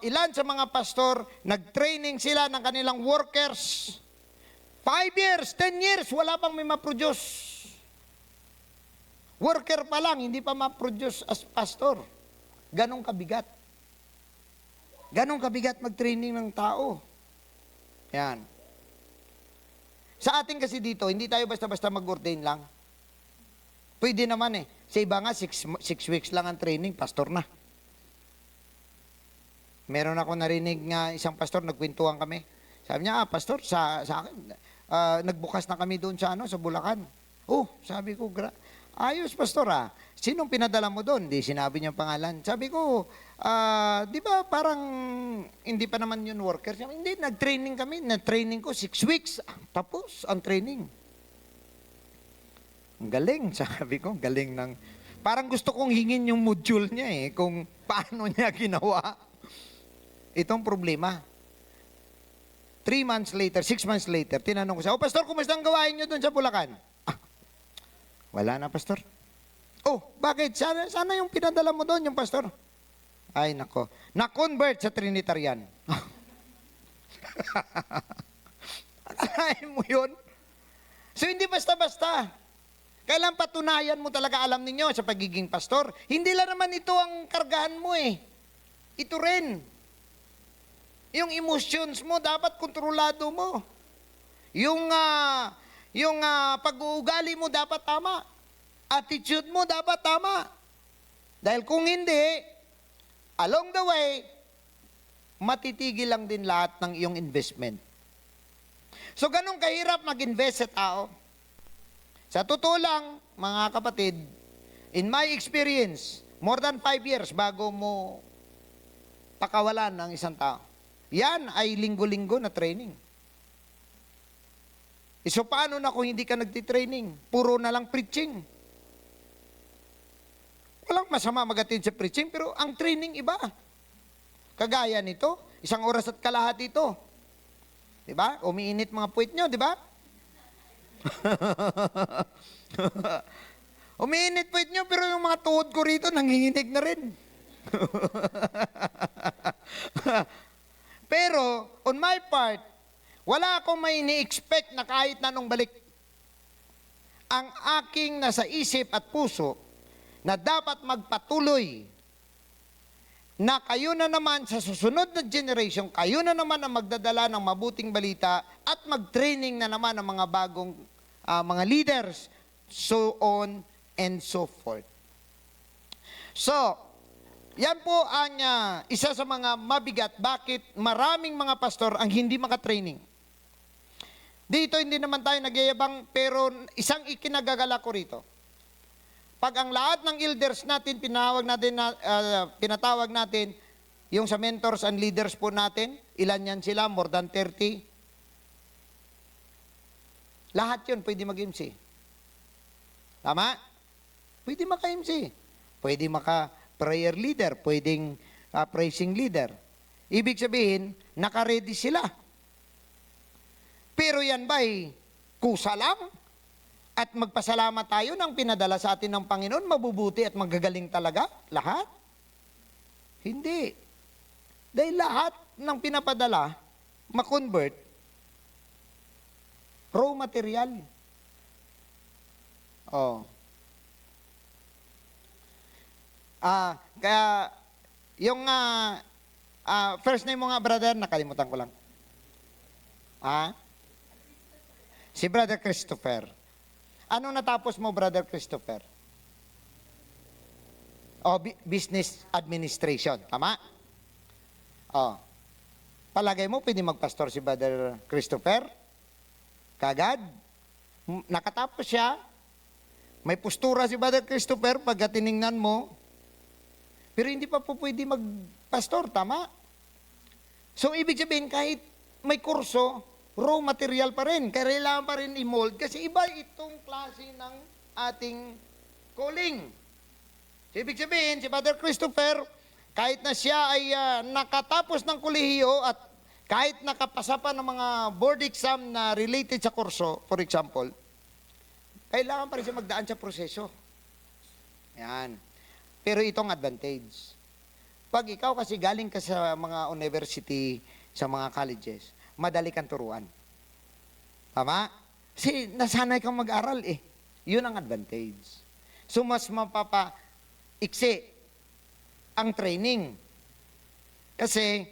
Ilan sa mga pastor, nag-training sila ng kanilang workers. 5 years, 10 years, wala pang may ma-produce. Worker pa lang, hindi pa ma-produce as pastor. Ganong kabigat. Ganong kabigat mag-training ng tao. Yan. Sa atin kasi dito, hindi tayo basta-basta mag-ordain lang. Pwede naman Sa iba nga, 6 weeks lang ang training, pastor na. Meron ako narinig nga isang pastor, nagkwentuhan kami. Sabi niya, pastor, sa akin, nagbukas na kami doon sa Bulacan. Sabi ko, ayos, pastor Sinong pinadala mo doon? Di sinabi niya pangalan. Sabi ko, di ba parang hindi pa naman yun worker? Sabi, hindi, nag-training kami. Nag-training ko 6 weeks. Tapos ang training. Ang galing, sabi ko. Galing ng... Parang gusto kong hingin yung module niya kung paano niya ginawa. Itong problema. 3 months later, 6 months later, tinanong ko siya, pastor, kumusta ang gawain niyo doon sa Bulacan? Wala na, pastor. Bakit? Sana yung pinadala mo doon, yung pastor. Ay, nako. Na-convert sa Trinitarian. Akalain mo yun? So, hindi basta-basta. Kailan patunayan mo talaga alam ninyo sa pagiging pastor? Hindi lang naman ito ang kargahan mo Ito rin. Yung emotions mo, dapat kontrolado mo. Yung pag-uugali mo dapat tama. Attitude mo dapat tama. Dahil kung hindi, along the way, matitigil lang din lahat ng iyong investment. So, ganun kahirap mag-invest sa tao. Sa totoo lang, mga kapatid, in my experience, more than 5 years bago mo pakawalan ng isang tao. Yan ay linggo-linggo na training. So, paano na kung hindi ka nagtitraining? Puro na lang preaching. Walang masama mag-attend sa preaching, pero ang training iba. Kagaya nito, 1 oras at kalahati ito. Diba? Umiinit mga puwit nyo, diba? Umiinit puwit nyo, pero yung mga tuhod ko rito, nanginginig na rin. Pero, on my part, wala akong may ni-expect na kahit na nung balik. Ang aking nasa isip at puso, na dapat magpatuloy na kayo na naman sa susunod na generation, kayo na naman ang magdadala ng mabuting balita at mag-training na naman ng mga bagong mga leaders, so on and so forth. So, yan po ang isa sa mga mabigat bakit maraming mga pastor ang hindi makatraining. Dito hindi naman tayo nagyayabang, pero isang ikinagagala ko rito. Pag ang lahat ng elders natin, pinatawag natin, yung sa mentors and leaders po natin, ilan yan sila? More than 30. Lahat yun pwede mag-MC. Tama? pwede maka-MC. Pwede maka-prayer leader, pwedeng praising leader. Ibig sabihin, naka-ready sila. Pero yan ba'y kusa lang? At magpasalamat tayo ng pinadala sa atin ng Panginoon, mabubuti at magagaling talaga? Lahat? Hindi. Dahil lahat ng pinapadala, makonvert, raw material. Oh. Kaya, yung first name mo nga, brother, nakalimutan ko lang. Si Brother Christopher. Anong natapos mo, Brother Christopher? Business administration. Tama? Palagay mo, pwede magpastor si Brother Christopher? Kagad? Nakatapos siya. May postura si Brother Christopher pagka tiningnan mo. Pero hindi pa po pwede magpastor. Tama? So, ibig sabihin, kahit may kurso, raw material pa rin. Kailangan pa rin i-mold kasi iba itong klase ng ating calling. So, ibig sabihin, si Brother Christopher, kahit na siya ay nakatapos ng kolehiyo at kahit nakapasa pa ng mga board exam na related sa kurso, for example, kailangan pa rin siya magdaan sa proseso. Yan. Pero itong advantage. Pag ikaw kasi galing ka sa mga university, sa mga colleges, madali kang turuan. Tama? Kasi nasanay kang mag-aral eh. Yun ang advantage. So mas mapapaiksi ang training. Kasi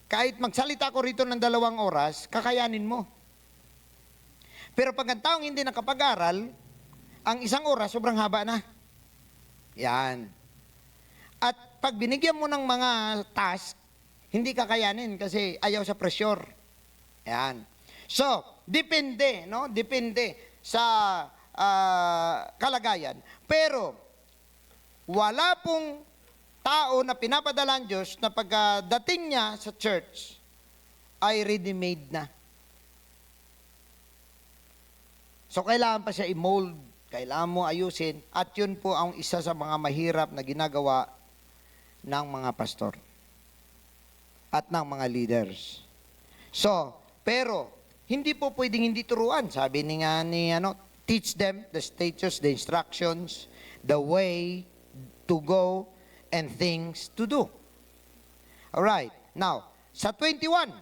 kahit magsalita ko rito ng 2 oras, kakayanin mo. Pero pag ang taong hindi nakapag-aral, ang 1 oras sobrang haba na. Yan. At pag binigyan mo ng mga task, hindi kakayanin kasi ayaw sa pressure. Yan. So, depende, no? Depende sa kalagayan. Pero, wala pong tao na pinapadala ng Diyos na pagdating niya sa church ay ready-made na. So, kailangan pa siya i-mold, kailangan mo ayusin, at yun po ang isa sa mga mahirap na ginagawa ng mga pastor at ng mga leaders. So, pero, hindi po pwedeng hindi turuan. Sabi teach them the status, the instructions, the way to go, and things to do. Alright. Now, sa 21,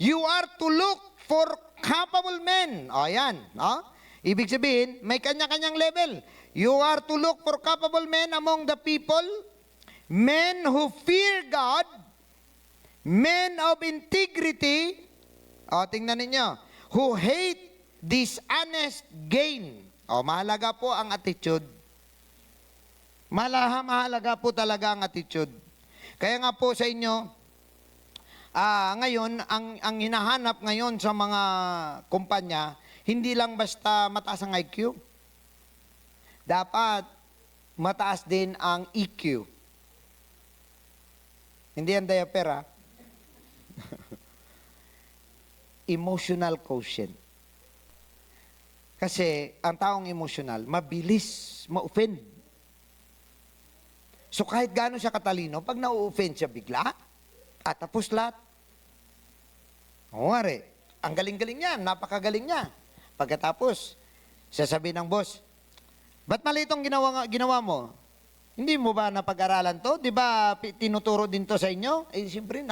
you are to look for capable men. O, yan. No? Ibig sabihin, may kanya-kanyang level. You are to look for capable men among the people, men who fear God, men of integrity, tingnan ninyo, who hate dishonest gain. Mahalaga po ang attitude. Mahalaga po talaga ang attitude. Kaya nga po sa inyo, ngayon, ang hinahanap ngayon sa mga kumpanya, hindi lang basta mataas ang IQ. Dapat mataas din ang EQ. Hindi ang diaper, ha? Emotional quotient. Kasi ang taong emotional, mabilis ma-offend. So kahit gaano siya katalino, pag na-offend siya bigla, tapos lahat. Ang galing-galing niya, napakagaling niya. Pagkatapos, sasabihin ng boss, ba't mali itong ginawa mo? Hindi mo ba napag-aralan to? Di ba tinuturo din to sa inyo? Siyempre,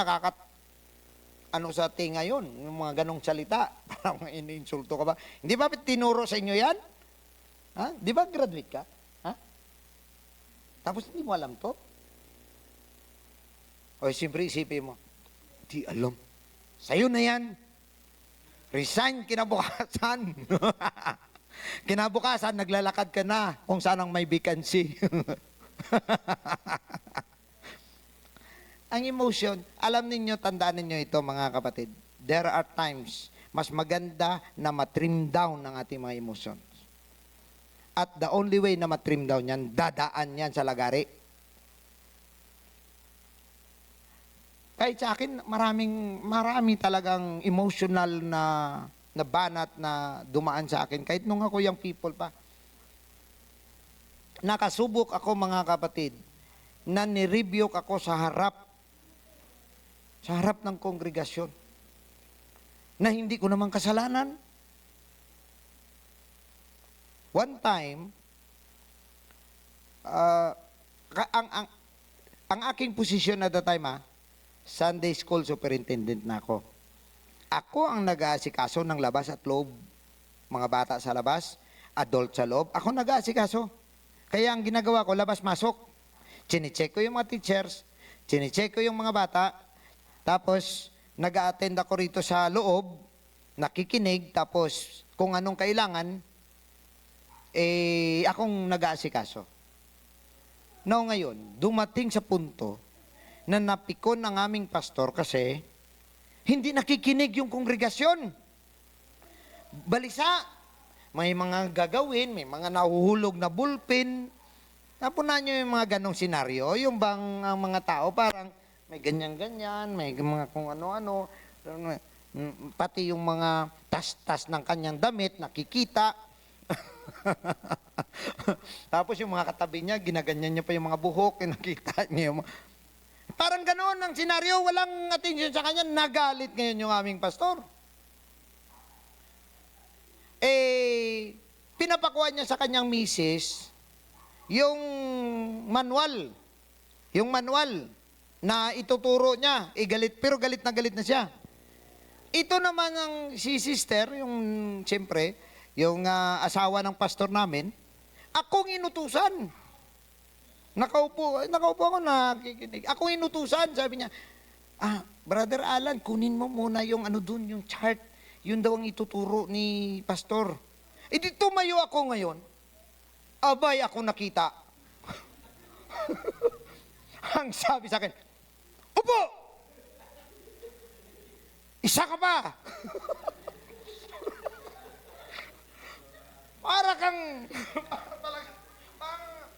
sa tinga yun, yung mga ganong salita, parang iniinsulto ka ba? Hindi ba tinuro sa inyo yan? Di ba graduate ka? Tapos hindi mo alam to? Siyempre isipin mo, di alam. Sa'yo na yan. Resign kinabukasan. Kinabukasan, naglalakad ka na kung saan ang may vacancy. Ang emotion, alam ninyo, tandaan ninyo ito mga kapatid. There are times, mas maganda na matrim down ng ating mga emotions. At the only way na matrim down yan, dadaan yan sa lagari. Kahit sa akin, marami talagang emotional na banat na dumaan sa akin. Kahit nung ako young people pa. nakasubok ako mga kapatid, na nirebuke ako sa harap ng kongregasyon, na hindi ko naman kasalanan. One time, ang aking posisyon at the time, Sunday School Superintendent na ako. Ako ang nag-aasikaso ng labas at loob. Mga bata sa labas, adult sa loob. Ako nag-aasikaso. Kaya ang ginagawa ko, labas-masok. Chine-check ko yung mga teachers, chine-check ko yung mga bata, tapos nag-a-attend ako rito sa loob, nakikinig, tapos kung anong kailangan, akong nag-aasikaso. No, ngayon, dumating sa punto na napikon ang aming pastor kasi hindi nakikinig yung kongregasyon. Balisa, may mga gagawin, may mga nahuhulog na bullpen. Napunan nyo yung mga ganong senaryo, yung bang ang mga tao parang may ganyan-ganyan, may mga kung ano-ano, pati yung mga tas-tas ng kanyang damit, nakikita. Tapos yung mga katabi niya, ginaganyan niya pa yung mga buhok, nakita niya yung parang ganoon ang senaryo, walang attention sa kanya, nagalit ngayon yung aming pastor. Pinapakuha niya sa kanyang misis yung manual na ituturo niya, pero galit na siya. Ito naman ang si sister, yung siyempre, yung asawa ng pastor namin, akong inutusan. Nakaupo ako nakikinig. Akong inutusan, sabi niya, Brother Alan, kunin mo muna yung dun, yung chart. Yun daw ang ituturo ni pastor. Di tumayo ako ngayon. Abay, ako nakita. Ang sabi sa akin, upo! Isa ka pa! Para kang,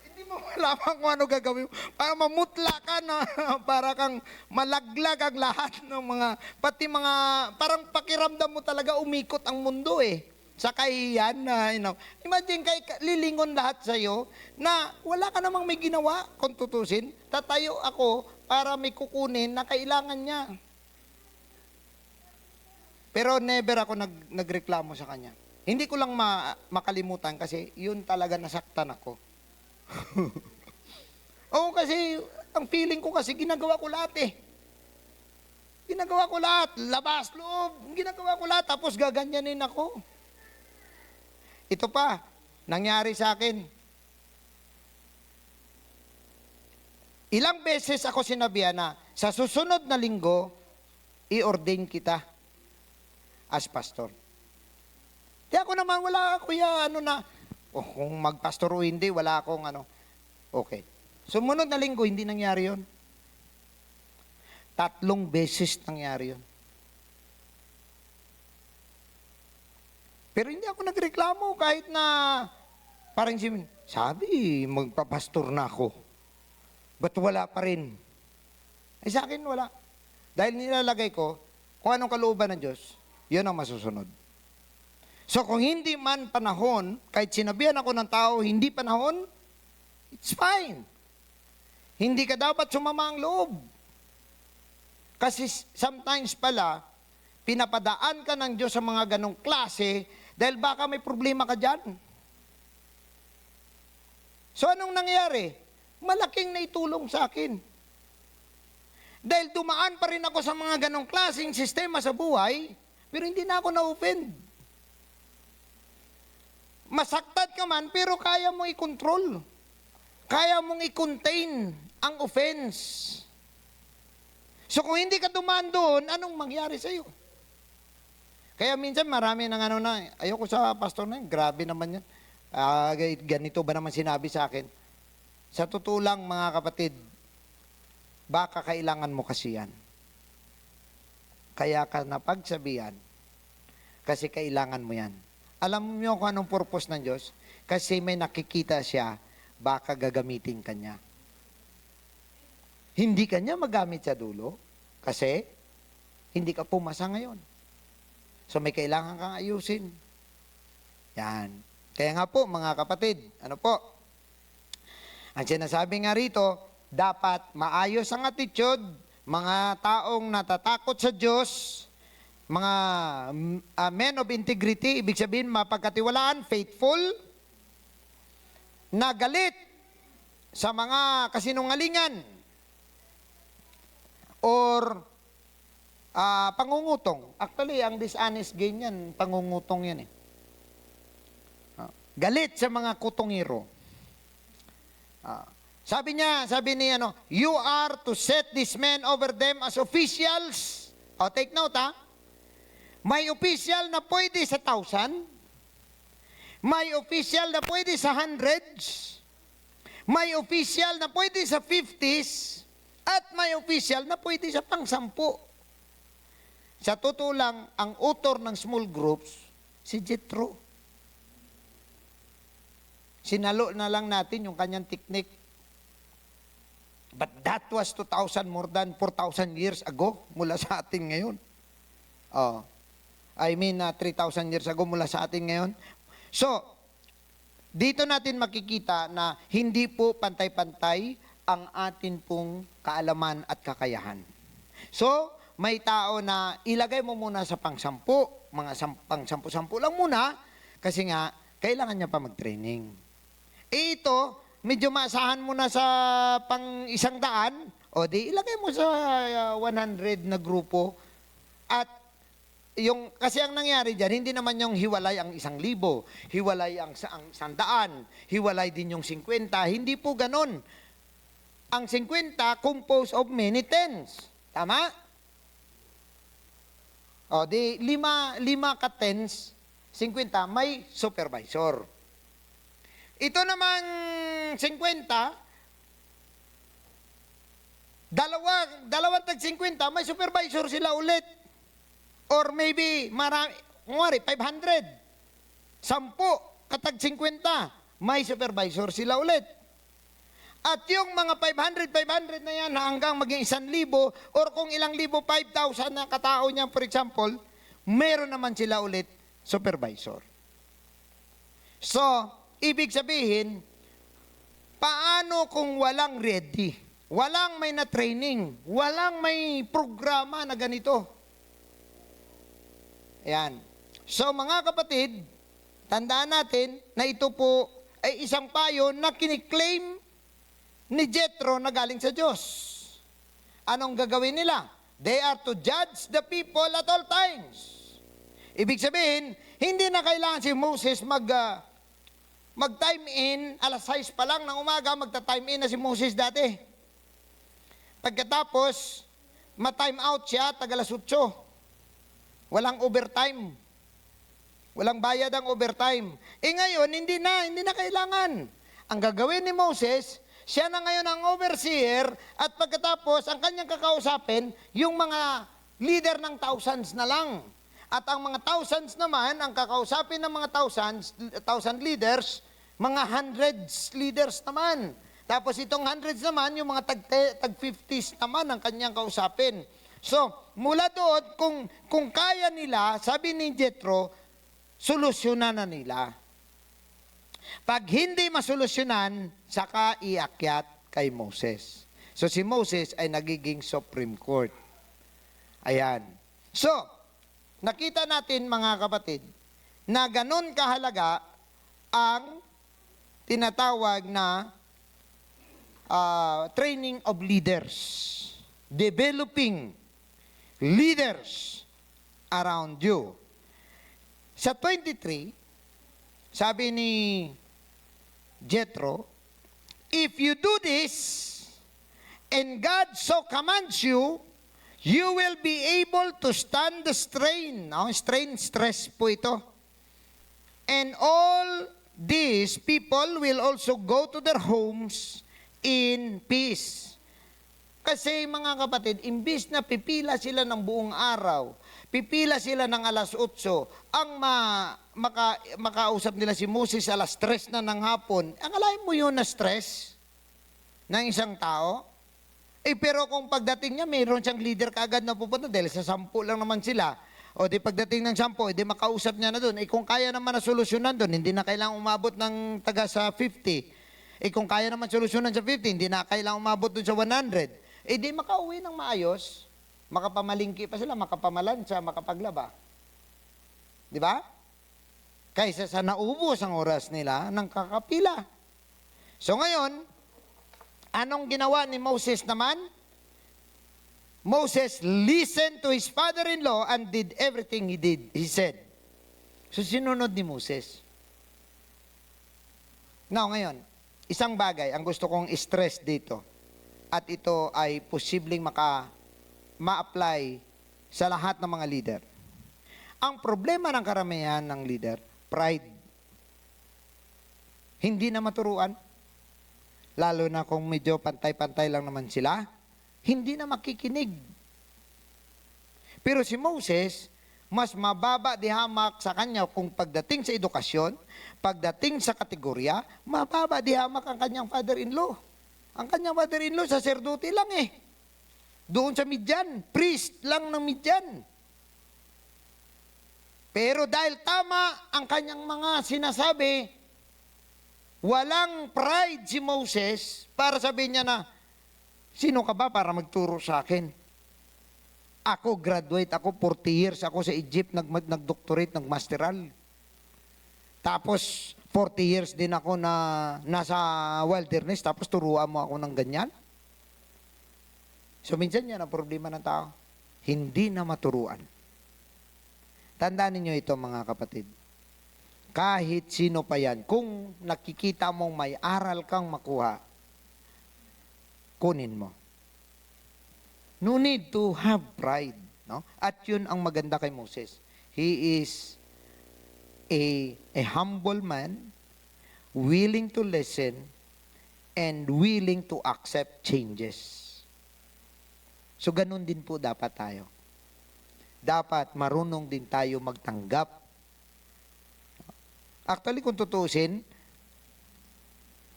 hindi mo malaman kung ano gagawin. Para mamutla ka na, para kang malaglag ang lahat ng mga, pati mga, parang pakiramdam mo talaga umikot ang mundo sa kahiyan na, imagine lilingon lahat sa'yo na wala ka namang may ginawa kung tutusin. Tatayo ako para may kukunin na kailangan niya. Pero never ako nagreklamo sa kanya. Hindi ko lang makalimutan kasi yun talaga nasaktan ako. Oo, kasi ang feeling ko kasi ginagawa ko lahat Ginagawa ko lahat. Labas, loob. Ginagawa ko lahat. Tapos gaganyanin ako. Ito pa, nangyari sa akin. Ilang beses ako sinabihan na sa susunod na linggo, i-ordain kita as pastor. Kaya ako naman, wala ako kung magpastor o hindi, wala akong okay. Sumunod na linggo, hindi nangyari yon. 3 beses nangyari yon. Pero hindi ako nagreklamo kahit na parang sabi, magpapastor na ako. Ba't wala pa rin? Sa akin, wala. Dahil nilalagay ko, kung anong kalooban ng Diyos, yun ang masusunod. So kung hindi man panahon, kahit sinabihan ako ng tao, hindi panahon, it's fine. Hindi ka dapat sumama ang loob. Kasi sometimes pala, pinapadaan ka ng Diyos sa mga ganong klase dahil baka may problema ka dyan. So anong nangyari? Malaking naitulong sa akin. Dahil dumaan pa rin ako sa mga ganong klaseng sistema sa buhay, pero hindi na ako na-offend. Masaktan ka man, pero kaya mong i-control. Kaya mong i-contain ang offense. So kung hindi ka dumaan doon, anong mangyari sa'yo? Kaya minsan marami ng ayoko sa pastor na yun, grabe naman yan. Ganito ba naman sinabi sa akin? Sa totoo lang mga kapatid, baka kailangan mo kasi yan. Kaya ka napagsabihan, kasi kailangan mo yan. Alam mo kung anong purpose ng Diyos? Kasi may nakikita siya, baka gagamitin ka niya. Hindi ka niya magamit sa dulo, kasi hindi ka pumasa ngayon. So may kailangan kang ayusin. Yan. Kaya nga po, mga kapatid, Ang sinasabi nga rito, dapat maayos ang attitude, mga taong natatakot sa Diyos, mga men of integrity, ibig sabihin mapagkatiwalaan, faithful, na galit sa mga kasinungalingan or pangungutong. Actually, ang dishonest gain yan, pangungutong yan eh. Galit sa mga kutongiro. Sabi ni you are to set these men over them as officials. Take note May official na pwede sa 1,000. May official na pwede sa hundreds. May official na pwede sa 50s. At may official na pwede sa pang-10. Sa totoo lang, ang author ng small groups, si Jethro. Sinalo na lang natin yung kanyang technique. But that was 2,000, more than 4,000 years ago mula sa atin ngayon. 3,000 years ago mula sa atin ngayon. So, dito natin makikita na hindi po pantay-pantay ang atin pong kaalaman at kakayahan. So, may tao na ilagay mo muna sa pang-10, mga pang-10 lang muna, kasi nga, kailangan niya pa mag-training. Ito, medyo maasahan mo na sa pang-100, di ilagay mo sa 100 na grupo. At kasi ang nangyari dyan, hindi naman yung hiwalay ang 1,000, hiwalay ang 100, hiwalay din yung 50. Hindi po ganon. Ang 50 composed of many tens. Tama? Di 5 ka tens, 50, may supervisor. Ito namang 50, dalawang tag 50, may supervisor sila ulit. Or maybe, 500. 10 katag 50, may supervisor sila ulit. At yung mga 500 na yan na hanggang maging 1,000 or kung ilang libo, 5,000 na katao niya, for example, meron naman sila ulit supervisor. So, ibig sabihin, paano kung walang ready? Walang may na-training, walang may programa na ganito. Ayan. So, mga kapatid, tandaan natin na ito po ay isang payo na kiniklaim ni Jethro na galing sa Diyos. Anong gagawin nila? They are to judge the people at all times. Ibig sabihin, hindi na kailangan si Moses mag-time in, alas 6 pa lang ng umaga, magta-time in na si Moses dati. Pagkatapos, ma-time out siya, tagalas 8. Walang overtime. Walang bayad ang overtime. Ngayon, hindi na kailangan. Ang gagawin ni Moses, siya na ngayon ang overseer at pagkatapos, ang kanyang kakausapin, yung mga leader ng thousands na lang. At ang mga thousands naman, ang kakausapin ng mga thousand leaders, mga hundreds leaders naman. Tapos itong hundreds naman, yung mga tag-50s naman ang kanyang kausapin. So, mula doon, kung kaya nila, sabi ni Jethro, solusyonan na nila. Pag hindi masolusyonan, saka iakyat kay Moses. So, si Moses ay nagiging Supreme Court. Ayan. So, nakita natin mga kapatid, na ganun kahalaga ang tinatawag na training of leaders. Developing leaders around you. Sa 23, sabi ni Jethro, if you do this, and God so commands you, you will be able to stand the strain. Stress po ito. And all these people will also go to their homes in peace. Kasi mga kapatid, imbis na pipila sila ng buong araw, pipila sila ng alas 8, ang makausap nila si Moses alas 3 na ng hapon, akalain mo yun na stress ng isang tao? Pero kung pagdating niya, mayroon siyang leader kaagad na pupunta dahil sa 10 lang naman sila. O di pagdating ng 10, di makausap niya na doon. Kung kaya naman na solusyonan doon, hindi na kailangang umabot ng taga sa 50. Kung kaya naman solusyonan sa 50, hindi na kailangang umabot dun sa 100. Di makauwi ng maayos, makapamalingki pa sila, makapamalansa, makapaglaba. Di ba? Kaysa sa naubos ang oras nila ng kakapila. So ngayon, anong ginawa ni Moses naman? Moses listened to his father-in-law and did everything he said. So sinunod ni Moses. Now ngayon, isang bagay ang gusto kong stress dito, at ito ay posibleng ma-apply sa lahat ng mga leader. Ang problema ng karamihan ng leader, pride. Hindi na maturuan. Lalo na kung medyo pantay-pantay lang naman sila, hindi na makikinig. Pero si Moses, mas mababa di hamak sa kanya kung pagdating sa edukasyon, pagdating sa kategorya, mababa di hamak ang kanyang father-in-law. Ang kanyang father-in-law, saserdote lang eh. Doon sa Midian, priest lang ng Midian. Pero dahil tama ang kanyang mga sinasabi, walang pride si Moses para sabihin niya na, sino ka ba para magturo sa akin? Ako graduate, ako 40 years, ako sa Egypt, nag-doctorate, nag-masteral. Tapos 40 years din ako na nasa wilderness, tapos turuan mo ako ng ganyan. So minsan yan ang problema ng tao. Hindi na maturuan. Tandaan ninyo ito mga kapatid. Kahit sino pa yan, kung nakikita mong may aral kang makuha, kunin mo. No need to have pride. No? At yun ang maganda kay Moses. He is a humble man, willing to listen, and willing to accept changes. So ganun din po dapat tayo. Dapat marunong din tayo magtanggap. Actually, kung tutusin,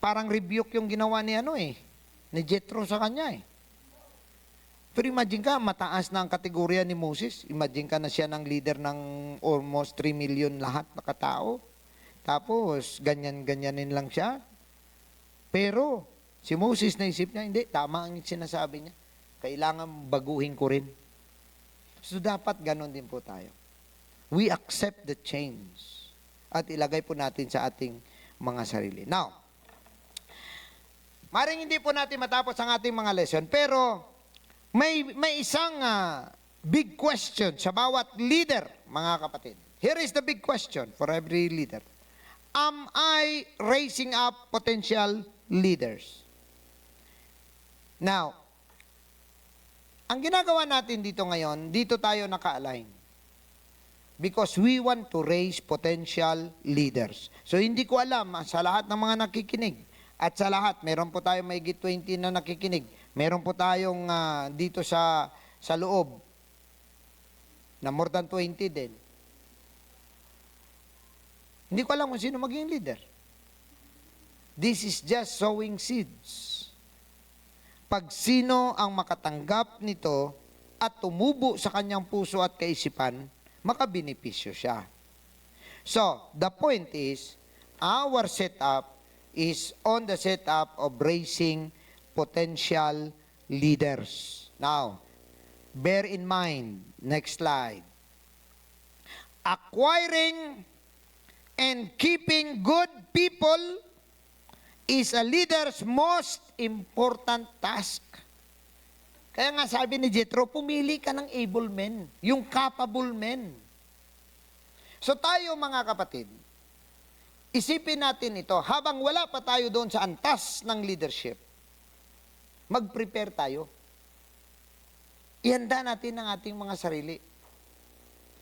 parang rebuke yung ginawa ni Jethro sa kanya eh. Pero imagine ka, mataas na ang kategorya ni Moses. Imagine ka na siya ng leader ng almost 3 million lahat na katao. Tapos, ganyan-ganyanin lang siya. Pero, si Moses naisip niya, hindi, tama ang sinasabi niya. Kailangan baguhin ko rin. So, dapat ganon din po tayo. We accept the change. At ilagay po natin sa ating mga sarili. Now, maring hindi po natin matapos ang ating mga lesson, pero may isang big question sa bawat leader, mga kapatid. Here is the big question for every leader. Am I raising up potential leaders? Now, ang ginagawa natin dito ngayon, dito tayo naka-align. Because we want to raise potential leaders. So hindi ko alam sa lahat ng mga nakikinig. At sa lahat, meron po tayong may 20 na nakikinig. Meron po tayong dito sa loob na more than 20 din. Hindi ko alam kung sino maging leader. This is just sowing seeds. Pag sino ang makatanggap nito at tumubo sa kanyang puso at kaisipan, makabenepisyo siya. So, the point is, our setup is on the setup of raising potential leaders. Now, bear in mind, next slide. Acquiring and keeping good people is a leader's most important task. Kaya nga sabi ni Jethro, pumili ka ng able men, yung capable men. So tayo mga kapatid, isipin natin ito, habang wala pa tayo doon sa antas ng leadership, mag-prepare tayo. Ihanda natin ang ating mga sarili.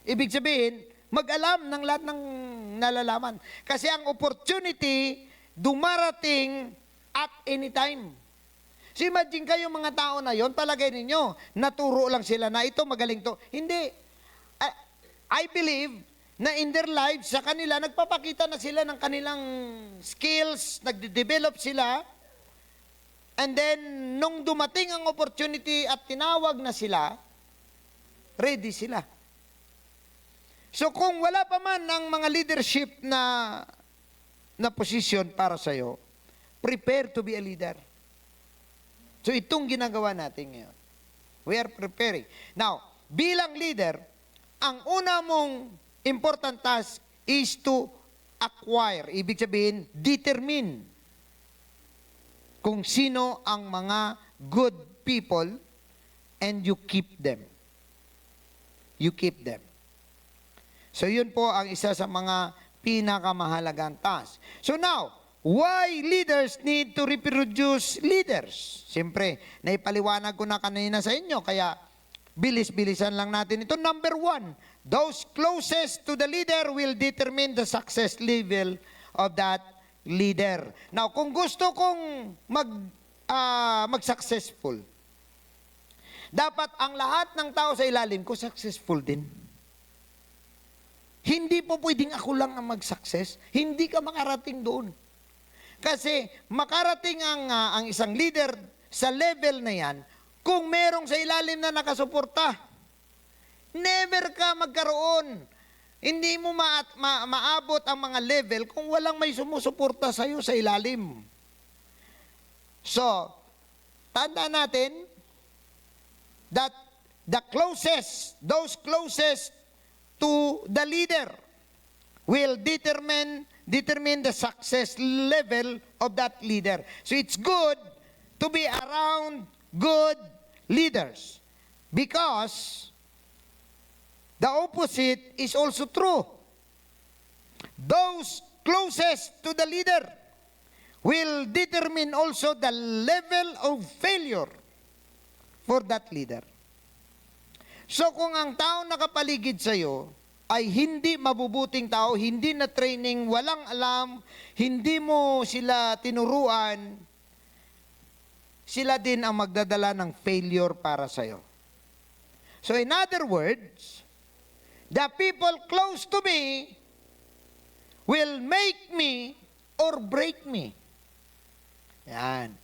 Ibig sabihin, mag-alam ng lahat ng nalalaman. Kasi ang opportunity, dumarating at anytime. So imagine kayo mga tao na yon, palagay ninyo, naturo lang sila na ito, magaling to. Hindi. I believe na in their lives, sa kanila, nagpapakita na sila ng kanilang skills, nagde-develop sila, and then, nung dumating ang opportunity at tinawag na sila, ready sila. So kung wala pa man ang mga leadership na position para sa'yo, prepare to be a leader. So itong ginagawa natin ngayon. We are preparing. Now, bilang leader, ang una mong important task is to acquire. Ibig sabihin, determine kung sino ang mga good people and you keep them. You keep them. So yun po ang isa sa mga pinakamahalagang task. So now, why leaders need to reproduce leaders? Siyempre, naipaliwanag ko na kanina sa inyo, kaya bilis-bilisan lang natin ito. Number 1, those closest to the leader will determine the success level of that leader. Now, kung gusto kong mag-successful, dapat ang lahat ng tao sa ilalim ko successful din. Hindi po pwedeng ako lang ang mag-success. Hindi ka makarating doon. Kasi makarating ang isang leader sa level na yan kung merong sa ilalim na nakasuporta. Never ka magkaroon. Hindi mo maabot ang mga level kung walang may sumusuporta sa iyo sa ilalim. So, tanda natin that those closest to the leader will determine the success level of that leader. So it's good to be around good leaders because the opposite is also true. Those closest to the leader will determine also the level of failure for that leader. So kung ang tao nakapaligid sa iyo ay hindi mabubuting tao, hindi na training, walang alam, hindi mo sila tinuruan, sila din ang magdadala ng failure para sa iyo. So in other words, the people close to me will make me or break me. Yan.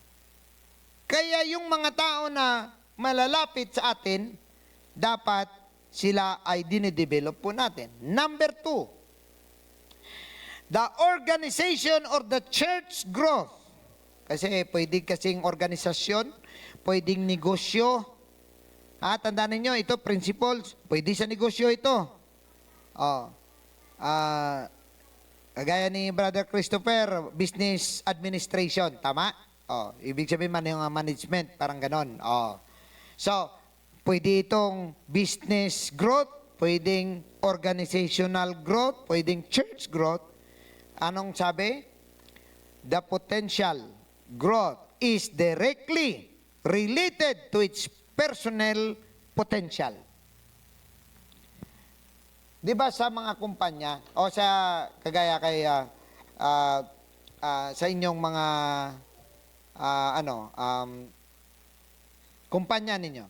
Kaya yung mga tao na malalapit sa atin, dapat sila ay dinidevelop po natin. Number 2, the organization or the church growth. Kasi pwedeng kasing organisasyon, pwedeng negosyo. Tandaan ninyo, ito principles, pwede sa negosyo ito. Kagaya ni Brother Christopher, business administration, tama? Ibig sabihin man yung management, parang ganon. So, pwede itong business growth, pwedeng organizational growth, pwedeng church growth. Anong sabi? The potential growth is directly related to its personnel potential. Di ba sa mga kumpanya, o sa kagaya kay sa inyong mga kumpanya ninyo,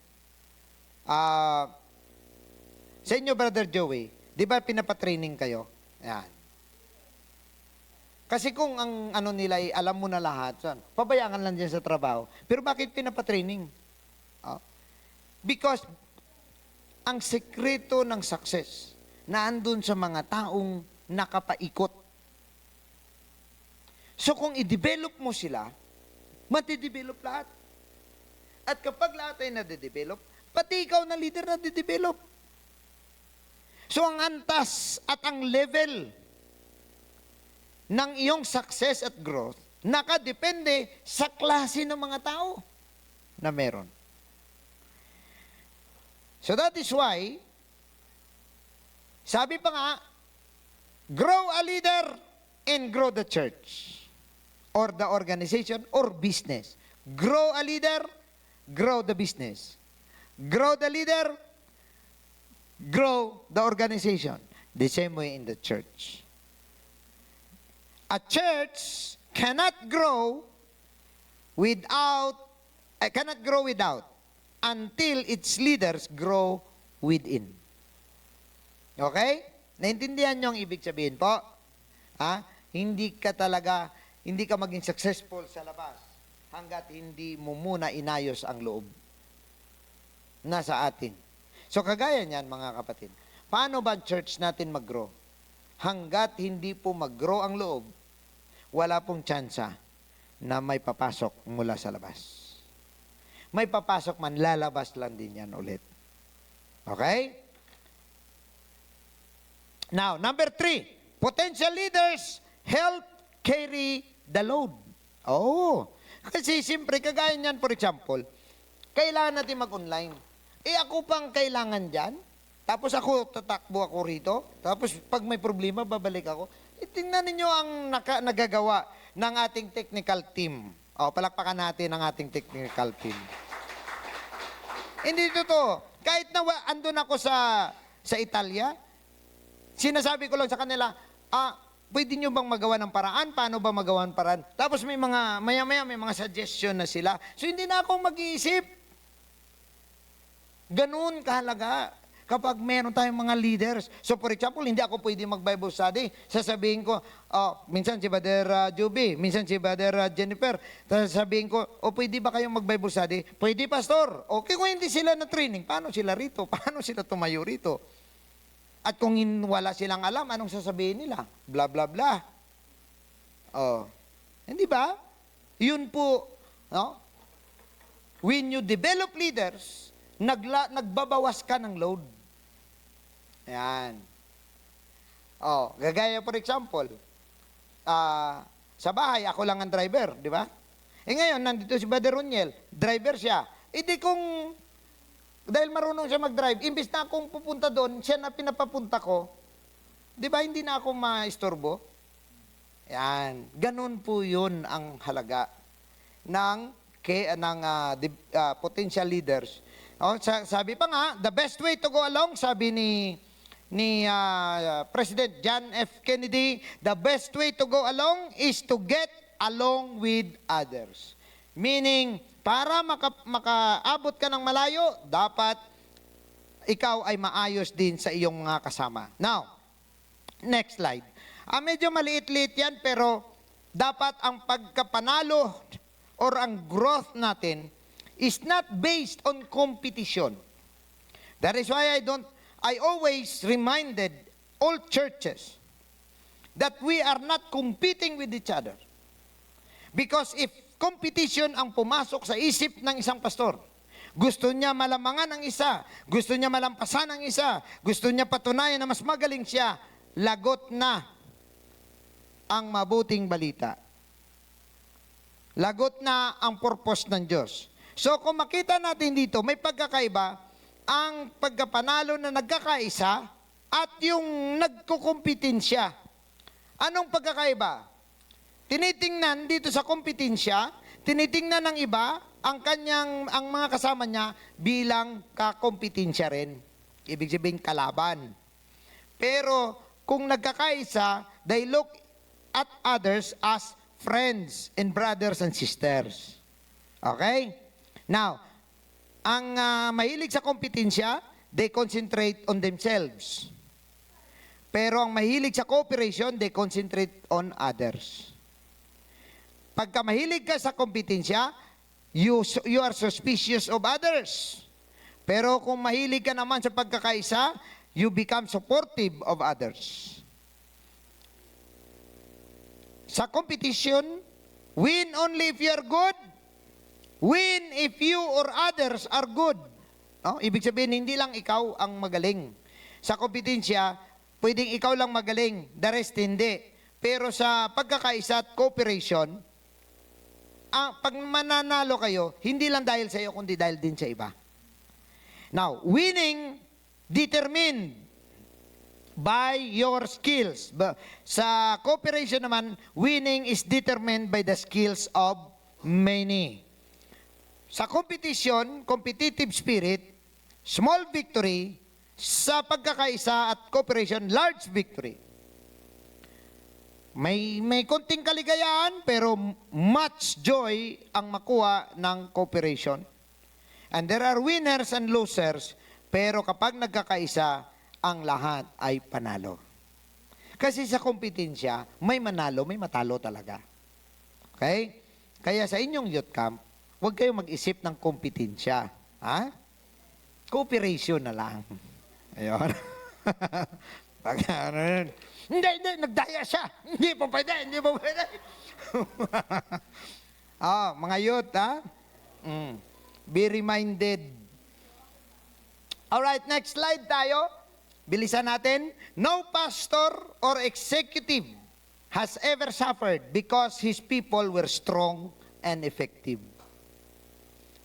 sa inyo, Brother Joey, di ba pinapatraining kayo? Yan. Kasi kung ang ano nila ay alam mo na lahat, pabayaan lang dyan sa trabaho. Pero bakit pinapatraining? Because ang sekreto ng success na andun sa mga taong nakapaikot. So kung i-develop mo sila, matidevelop lahat. At kapag lahat ay nade-develop, pati ikaw na leader na de-develop. So ang antas at ang level ng iyong success at growth nakadepende sa klase ng mga tao na meron. So that is why, sabi pa nga, grow a leader and grow the church or the organization or business. Grow a leader, grow the business. Grow the leader, grow the organization. The same way in the church. A church cannot grow without until its leaders grow within. Okay? Naintindihan niyo ang ibig sabihin po? Hindi ka maging successful sa labas hanggat hindi mo muna inayos ang loob. Nasa atin. So kagaya niyan mga kapatid, paano ba church natin mag-grow? Hanggat hindi po mag-grow ang loob, wala pong tsansa na may papasok mula sa labas. May papasok man, lalabas lang din yan ulit. Okay? Now, number 3, potential leaders help carry the load. Oh, kasi siyempre, kagaya niyan, for example, kailangan natin mag-online. Ako pang kailangan dyan, tapos ako, tatakbo ako rito, tapos pag may problema, babalik ako. Tingnan ninyo ang nagagawa ng ating technical team. Palakpakan natin ang ating technical team. Hindi totoo. Kahit na andun ako sa Italia, sinasabi ko lang sa kanila, pwede nyo bang magawa ng paraan? Paano ba magawa ng paraan? Tapos maya-maya may mga suggestion na sila. So hindi na ako mag-iisip. Ganun kahalaga kapag meron tayong mga leaders. So for example, hindi ako pwede mag-Bible study. Sasabihin ko, minsan si Brother Juby, minsan si Brother Jennifer, sasabihin ko, pwede ba kayong mag-Bible study? Pwede, Pastor. Okay, kung hindi sila na training, paano sila rito? Paano sila tumayo rito? At kung wala silang alam, anong sasabihin nila? Blah, blah, blah. Hindi ba? Yun po, no? When you develop leaders, nagbabawas ka ng load. Ayan. Gagaya for example, sa bahay, ako lang ang driver, di ba? Ngayon, nandito si Brother Roniel, driver siya. Di kung, dahil marunong siya mag-drive, imbis na akong pupunta doon, siya na pinapapunta ko, di ba, hindi na ako maistorbo? Yan. Ganun po yun ang halaga ng potential leaders. Sabi pa nga, the best way to go along, sabi ni President John F. Kennedy, the best way to go along is to get along with others. Meaning, para makaabot ka ng malayo, dapat ikaw ay maayos din sa iyong mga kasama. Now, next slide. Medyo maliit-liit yan, pero dapat ang pagkapanalo or ang growth natin is not based on competition. That is why I always reminded all churches that we are not competing with each other. Because if competition ang pumasok sa isip ng isang pastor, gusto niya malamangan ang isa, gusto niya malampasan ang isa, gusto niya patunayan na mas magaling siya, lagot na ang mabuting balita. Lagot na ang purpose ng Diyos. So kung makita natin dito, may pagkakaiba ang pagkapanalo na nagkakaisa at yung nagkukumpetensya. Anong pagkakaiba? Tinitingnan dito sa kompetensya, tinitingnan ng iba ang mga kasama niya bilang kakompetensya rin. Ibig sabihin kalaban. Pero kung nagkakaisa, they look at others as friends and brothers and sisters. Okay? Now, ang mahilig sa kompetensya, they concentrate on themselves. Pero ang mahilig sa cooperation, they concentrate on others. Pagka mahilig ka sa kompetensya, you are suspicious of others. Pero kung mahilig ka naman sa pagkakaisa, you become supportive of others. Sa competition, win only if you are good. Win if you or others are good. Ibig sabihin, hindi lang ikaw ang magaling. Sa kompetensya, pwedeng ikaw lang magaling, the rest hindi. Pero sa pagkakaisa at cooperation, pag mananalo kayo, hindi lang dahil sa iyo, kundi dahil din sa iba. Now, winning determined by your skills. Sa cooperation naman, winning is determined by the skills of many. Sa competition, competitive spirit, small victory. Sa pagkakaisa at cooperation, large victory. May konting kaligayahan, pero much joy ang makuha ng cooperation. And there are winners and losers, pero kapag nagkakaisa, ang lahat ay panalo. Kasi sa kompetensya, may manalo, may matalo talaga. Okay? Kaya sa inyong youth camp, huwag kayong mag-isip ng kompetensya. Cooperation na lang. Ayun. Hindi, nagdaya siya. Hindi po pwede. Mga youth, ha? Be reminded. Alright, next slide tayo. Bilisan natin. No pastor or executive has ever suffered because his people were strong and effective.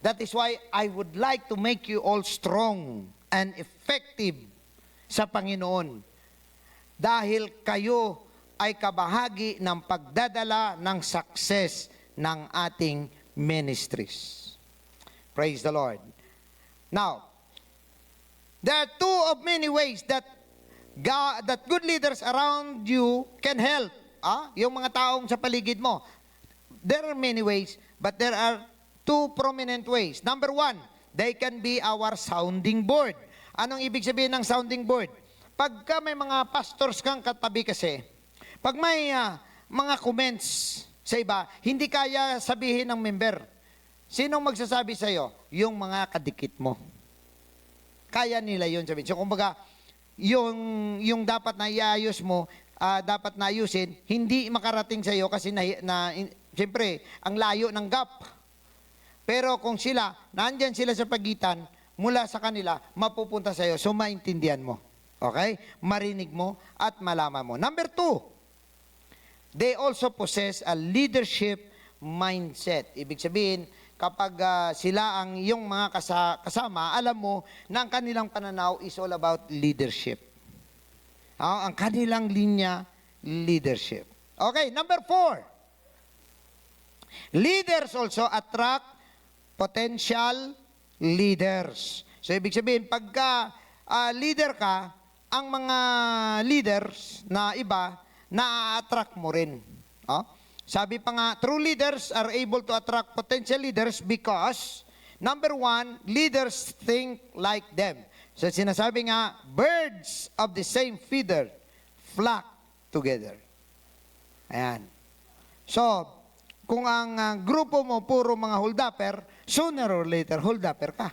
That is why I would like to make you all strong and effective sa Panginoon. Dahil kayo ay kabahagi ng pagdadala ng success ng ating ministries. Praise the Lord. Now, there are two of many ways that good leaders around you can help. Yung mga taong sa paligid mo. There are many ways, but there are two prominent ways. Number one, they can be our sounding board. Anong ibig sabihin ng sounding board? Pagka may mga pastors kang katabi kasi, pag may mga comments sa iba, hindi kaya sabihin ng member. Sinong magsasabi sa'yo? Yung mga kadikit mo. Kaya nila yun sabihin. So, kumbaga, yung dapat na iayos mo, dapat na ayusin, hindi makarating sa'yo kasi siyempre, ang layo ng gap. Pero kung nandyan sila sa pagitan, mula sa kanila, mapupunta sa'yo. So, maintindihan mo. Okay? Marinig mo at malaman mo. Number two, they also possess a leadership mindset. Ibig sabihin, kapag sila ang iyong mga kasama, alam mo na ang kanilang pananaw is all about leadership. Ang kanilang linya, leadership. Okay, number four. Leaders also attract potential leaders. So, ibig sabihin, pagka leader ka, ang mga leaders na iba, na-attract mo rin. Sabi pa nga, true leaders are able to attract potential leaders because, number one, leaders think like them. So sinasabi nga, birds of the same feather flock together. Ayan. So, kung ang grupo mo puro mga holdupper, sooner or later, holdupper ka.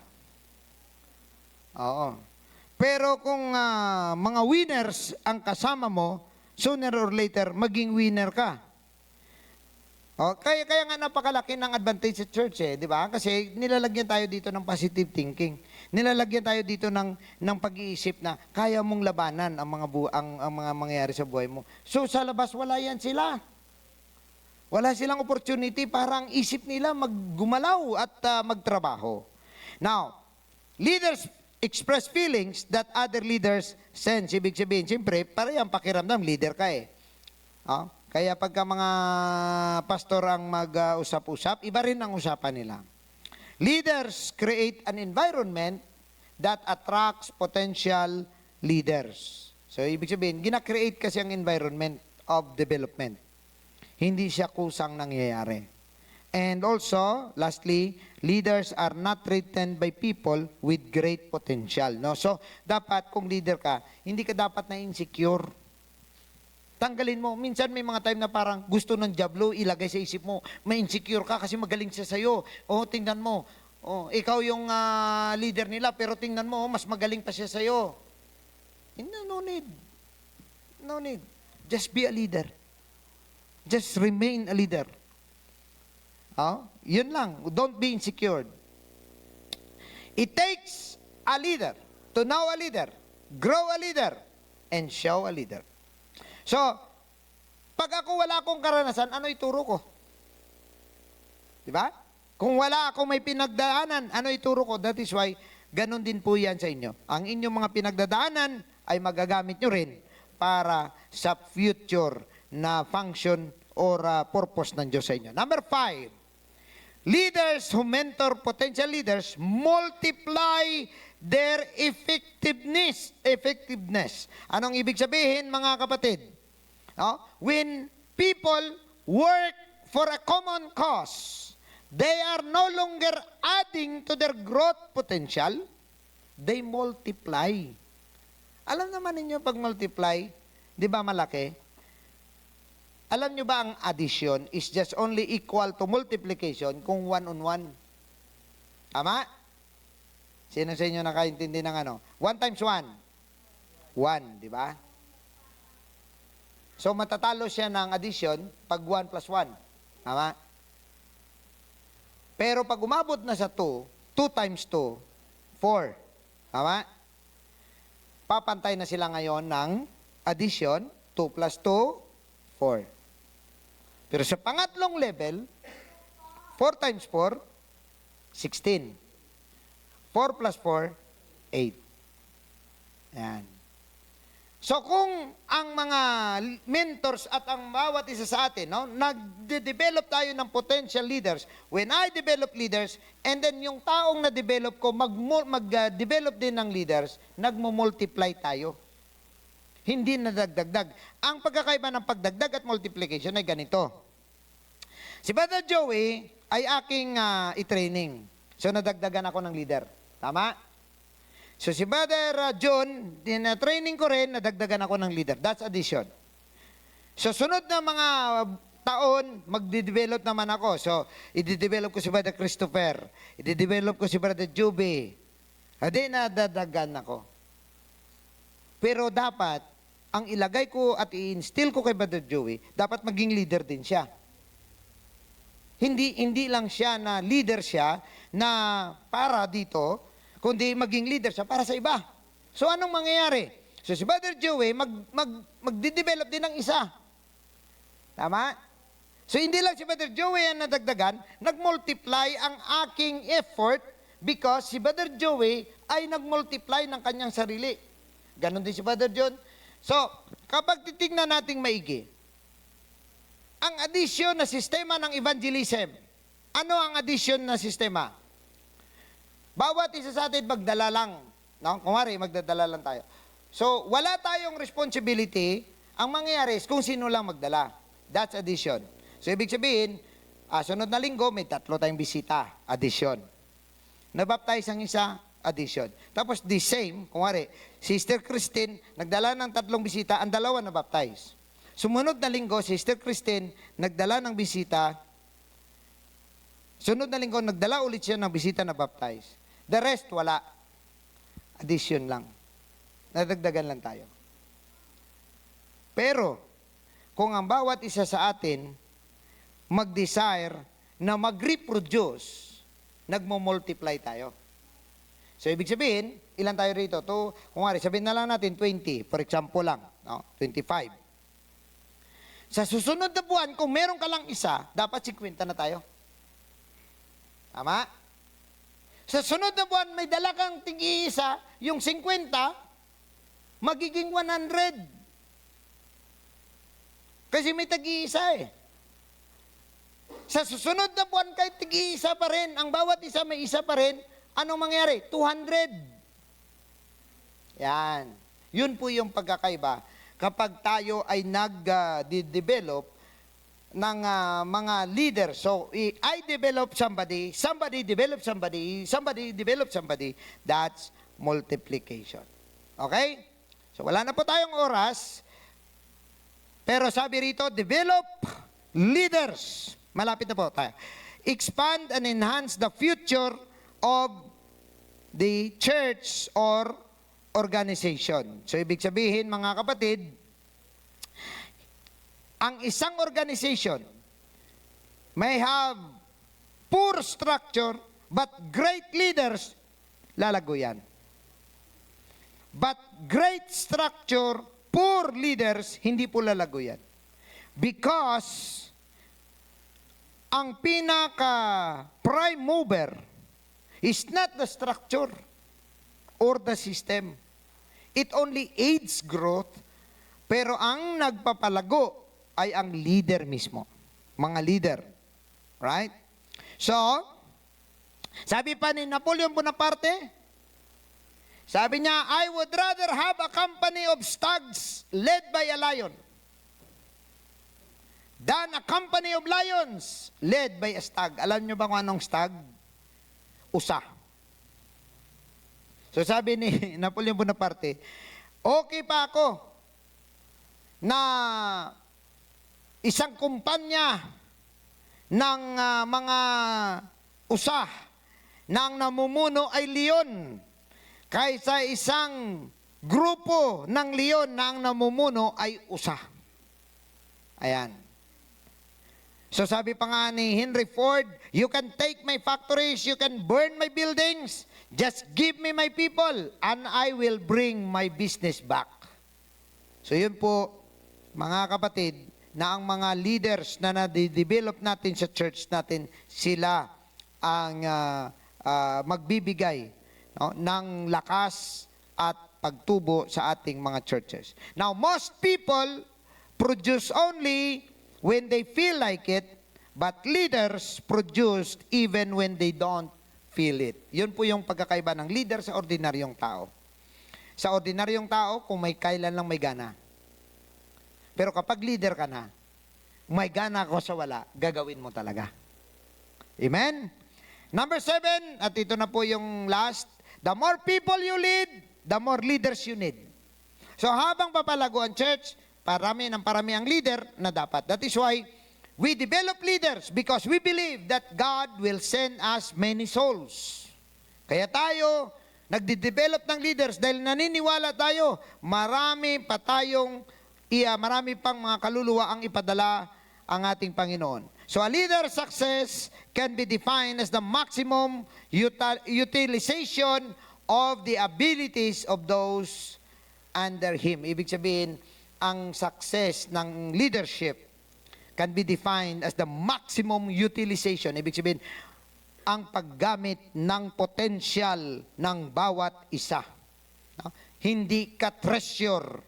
Oo. Pero kung mga winners ang kasama mo, sooner or later, maging winner ka. Kaya nga napakalaki ng advantage sa church di ba? Kasi nilalagyan tayo dito ng positive thinking. Nilalagyan tayo dito ng pag-iisip na kaya mong labanan ang mga mangyayari sa buhay mo. So sa labas wala yan sila. Wala silang opportunity para ang isip nila maggumalaw at magtrabaho. Now, leaders express feelings that other leaders sense. Ibig sabihin, siyempre, parehang pakiramdam, leader ka Kaya pagka mga pastor ang mag-usap-usap, iba rin ang usapan nila. Leaders create an environment that attracts potential leaders. So, ibig sabihin, gina-create kasi ang environment of development. Hindi siya kusang nangyayari. And also, lastly, leaders are not threatened by people with great potential. No? So, dapat kung leader ka, hindi ka dapat na insecure. Tanggalin mo. Minsan may mga time na parang gusto ng jablo, ilagay sa isip mo. May insecure ka kasi magaling siya sa'yo. Tingnan mo. Ikaw yung leader nila, pero tingnan mo, mas magaling pa siya sa'yo. No need. No need. Just be a leader. Just remain a leader. Yun lang. Don't be insecure. It takes a leader to know a leader, grow a leader, and show a leader. So, pag ako wala akong karanasan, ano ituro ko? Diba? Kung wala akong may pinagdaanan, ano ituro ko? That is why, ganun din po yan sa inyo. Ang inyong mga pinagdadaanan ay magagamit nyo rin para sa future na function or purpose ng Diyos sa inyo. Number 5, leaders who mentor potential leaders multiply their effectiveness. Anong ibig sabihin, mga kapatid? When people work for a common cause, they are no longer adding to their growth potential, they multiply. Alam naman ninyo pag multiply, di ba malaki? Alam nyo ba ang addition is just only equal to multiplication kung 1 on 1? Tama? Sino sa inyo nakaintindi ng 1 times 1? 1, di ba? So, matatalo siya ng addition pag 1 plus 1. Tama? Pero pag umabot na sa 2, 2 times 2, 4. Tama? Papantay na sila ngayon ng addition, 2 plus 2, 4. Pero sa pangatlong level, 4 times 4, 16. 4 plus 4, 8. Ayan. So kung ang mga mentors at ang bawat isa sa atin, no, nagde-develop tayo ng potential leaders. When I develop leaders, and then yung taong na-develop ko, mag-develop din ng leaders, nagmo-multiply tayo. Hindi nadagdagdag. Ang pagkakaiba ng pagdagdag at multiplication ay ganito. Si Brother Joey ay aking i-training. So nadagdagan ako ng leader. Tama? So si Brother John, training ko rin, nadagdagan ako ng leader. That's addition. So sunod na mga taon, magde-develop naman ako. So i-develop ko si Brother Christopher, i-develop ko si Brother Juby. Hindi nadadagan ako. Pero dapat, ang ilagay ko at i-instill ko kay Brother Joey, dapat maging leader din siya. Hindi lang siya na leader siya na para dito, kundi maging leader siya para sa iba. So anong mangyayari? So si Brother Joey, magde-develop din ng isa. Tama? So hindi lang si Brother Joey ang nadagdagan, nag-multiply ang aking effort because si Brother Joey ay nag-multiply ng kanyang sarili. Ganon din si Brother John. So, kapag titignan nating maigi, ang addition na sistema ng evangelism, ano ang addition na sistema? Bawat isa sa atin magdala lang. No? Kumari, magdadala lang tayo. So, wala tayong responsibility. Ang mangyayari is kung sino lang magdala. That's addition. So, ibig sabihin, sunod na linggo, may 3 tayong bisita. Addition. Nabaptize ang isa, addition. Tapos, the same, kumari, Sister Christine, nagdala ng 3 bisita, ang 2 nabaptize. Sumunod na linggo, Sister Christine, nagdala ng bisita. Sunod na linggo, nagdala ulit siya ng bisita na baptize. The rest, wala. Addition lang. Nadagdagan lang tayo. Pero, kung ang bawat isa sa atin mag-desire na mag-reproduce, nagmo-multiply tayo. So, ibig sabihin, ilan tayo rito? Kung nga, sabihin na lang natin 20, for example lang, no? 25. Sa susunod na buwan, kung meron ka lang isa, dapat 50 na tayo. Tama? Sa sunod na buwan, may dala kang tig-iisa, yung 50, magiging 100. Kasi may tag-iisa eh. Sa susunod na buwan, kahit tig-iisa pa rin, ang bawat isa may isa pa rin, anong mangyari? 200. Yan. Yun po yung pagkakaiba. Kapag tayo ay nag-develop ng mga leader. So, I develop somebody, somebody develop somebody, somebody develop somebody. That's multiplication. Okay? So, wala na po tayong oras. Pero sabi rito, develop leaders. Malapit na po tayo. Expand and enhance the future of the church or organization. So, ibig sabihin, mga kapatid, ang isang organization may have poor structure but great leaders, lalago yan. But great structure, poor leaders, hindi po lalago yan. Because ang pinaka-prime mover is not the structure or the system. It only aids growth, pero ang nagpapalago ay ang leader mismo. Mga leader. Right? So, sabi pa ni Napoleon Bonaparte, sabi niya, I would rather have a company of stags led by a lion than a company of lions led by a stag. Alam niyo ba kung anong stag? Usa. So sabi ni Napoleon Bonaparte, okay pa ako na isang kumpanya ng mga usa na ang namumuno ay leon kaysa isang grupo ng leon na ang namumuno ay usa. Ayan. So sabi pa nga ni Henry Ford, you can take my factories, you can burn my buildings, just give me my people, and I will bring my business back. So yun po, mga kapatid, na ang mga leaders na na-develop natin sa church natin, sila ang magbibigay, no, ng lakas at pagtubo sa ating mga churches. Now, most people produce only when they feel like it, but leaders produce even when they don't feel it. Yun po yung pagkakaiba ng leader sa ordinaryong tao. Sa ordinaryong tao, kung may kailan lang may gana. Pero kapag leader ka na, may gana ko sa wala, gagawin mo talaga. Amen? Number 7, at ito na po yung last, the more people you lead, the more leaders you need. So habang papalago ang church, parami ang leader na dapat. That is why we develop leaders because we believe that God will send us many souls. Kaya tayo, nagde-develop ng leaders dahil naniniwala tayo, marami pang mga kaluluwa ang ipadala ang ating Panginoon. So a leader's success can be defined as the maximum utilization of the abilities of those under him. Ibig sabihin, ang success ng leadership can be defined as the maximum utilization. Ibig sabihin, ang paggamit ng potensyal ng bawat isa. No? Hindi ka treasure.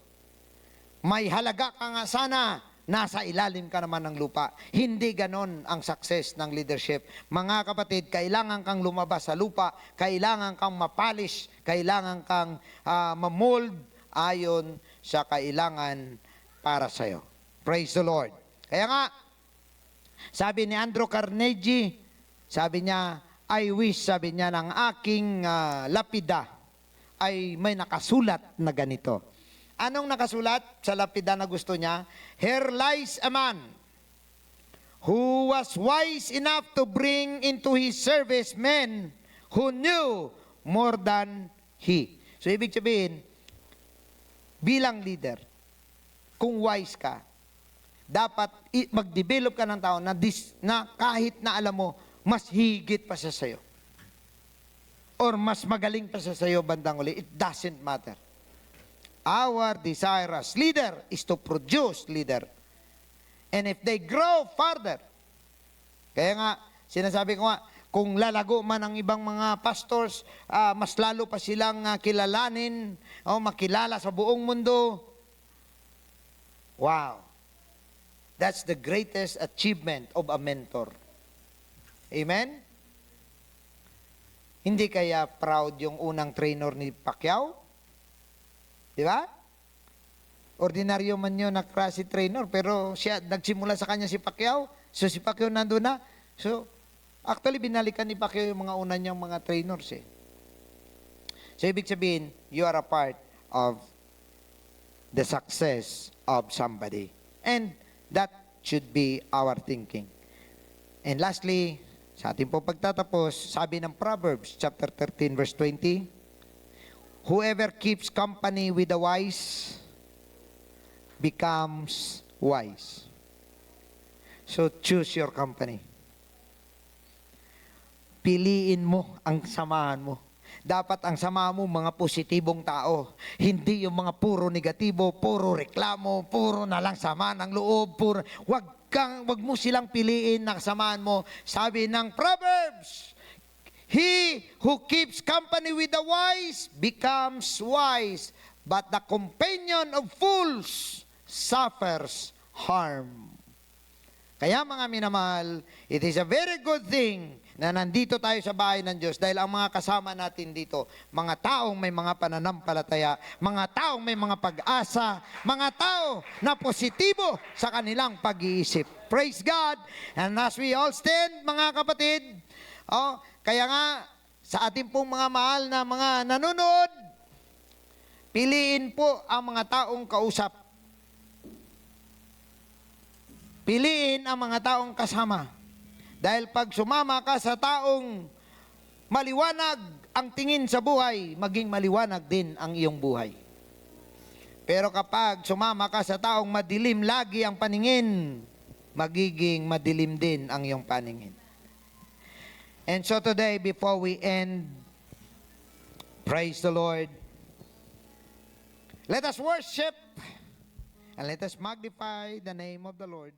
May halaga ka nga sana, nasa ilalim ka naman ng lupa. Hindi ganon ang success ng leadership. Mga kapatid, kailangan kang lumabas sa lupa, kailangan kang mapolish, kailangan kang mamold ayon sa kailangan para sa'yo. Praise the Lord. Kaya nga, sabi ni Andrew Carnegie, sabi niya, I wish, sabi niya, ng aking lapida ay may nakasulat na ganito. Anong nakasulat sa lapida na gusto niya? Here lies a man who was wise enough to bring into his service men who knew more than he. So, ibig sabihin, bilang leader, kung wise ka, dapat mag-develop ka ng tao na kahit na alam mo, mas higit pa siya sa'yo. Or mas magaling pa siya sa'yo bandang uli. It doesn't matter. Our desire as leader is to produce leader. And if they grow further, kaya nga, sinasabi ko nga, kung lalago man ang ibang mga pastors, mas lalo pa silang kilalanin, makilala sa buong mundo. Wow. That's the greatest achievement of a mentor. Amen? Hindi kaya proud yung unang trainer ni Pacquiao? Di ba? Ordinaryo man yun na klase trainer, pero siya, nagsimula sa kanya si Pacquiao, so si Pacquiao nandun na. So, actually, binalikan ni Pacquiao yung mga una niyang mga trainers eh. So, ibig sabihin, you are a part of the success of somebody. And that should be our thinking. And lastly, sa ating po pagtatapos, sabi ng Proverbs chapter 13 verse 20, whoever keeps company with the wise becomes wise. So choose your company. Piliin mo ang samahan mo. Dapat ang samahan mo mga positibong tao. Hindi yung mga puro negatibo, puro reklamo, puro na lang sama ng loob, puro. Wag mo silang piliin na samahan mo. Sabi ng Proverbs, he who keeps company with the wise becomes wise, but the companion of fools suffers harm. Kaya mga minamahal, it is a very good thing na nandito tayo sa bahay ng Diyos dahil ang mga kasama natin dito, mga taong may mga pananampalataya, mga taong may mga pag-asa, mga tao na positibo sa kanilang pag-iisip. Praise God! And as we all stand, mga kapatid, kaya nga, sa ating pong mga mahal na mga nanonood, piliin po ang mga taong kausap. Piliin ang mga taong kasama. Dahil pag sumama ka sa taong maliwanag ang tingin sa buhay, maging maliwanag din ang iyong buhay. Pero kapag sumama ka sa taong madilim lagi ang paningin, magiging madilim din ang iyong paningin. And so today, before we end, praise the Lord, let us worship and let us magnify the name of the Lord.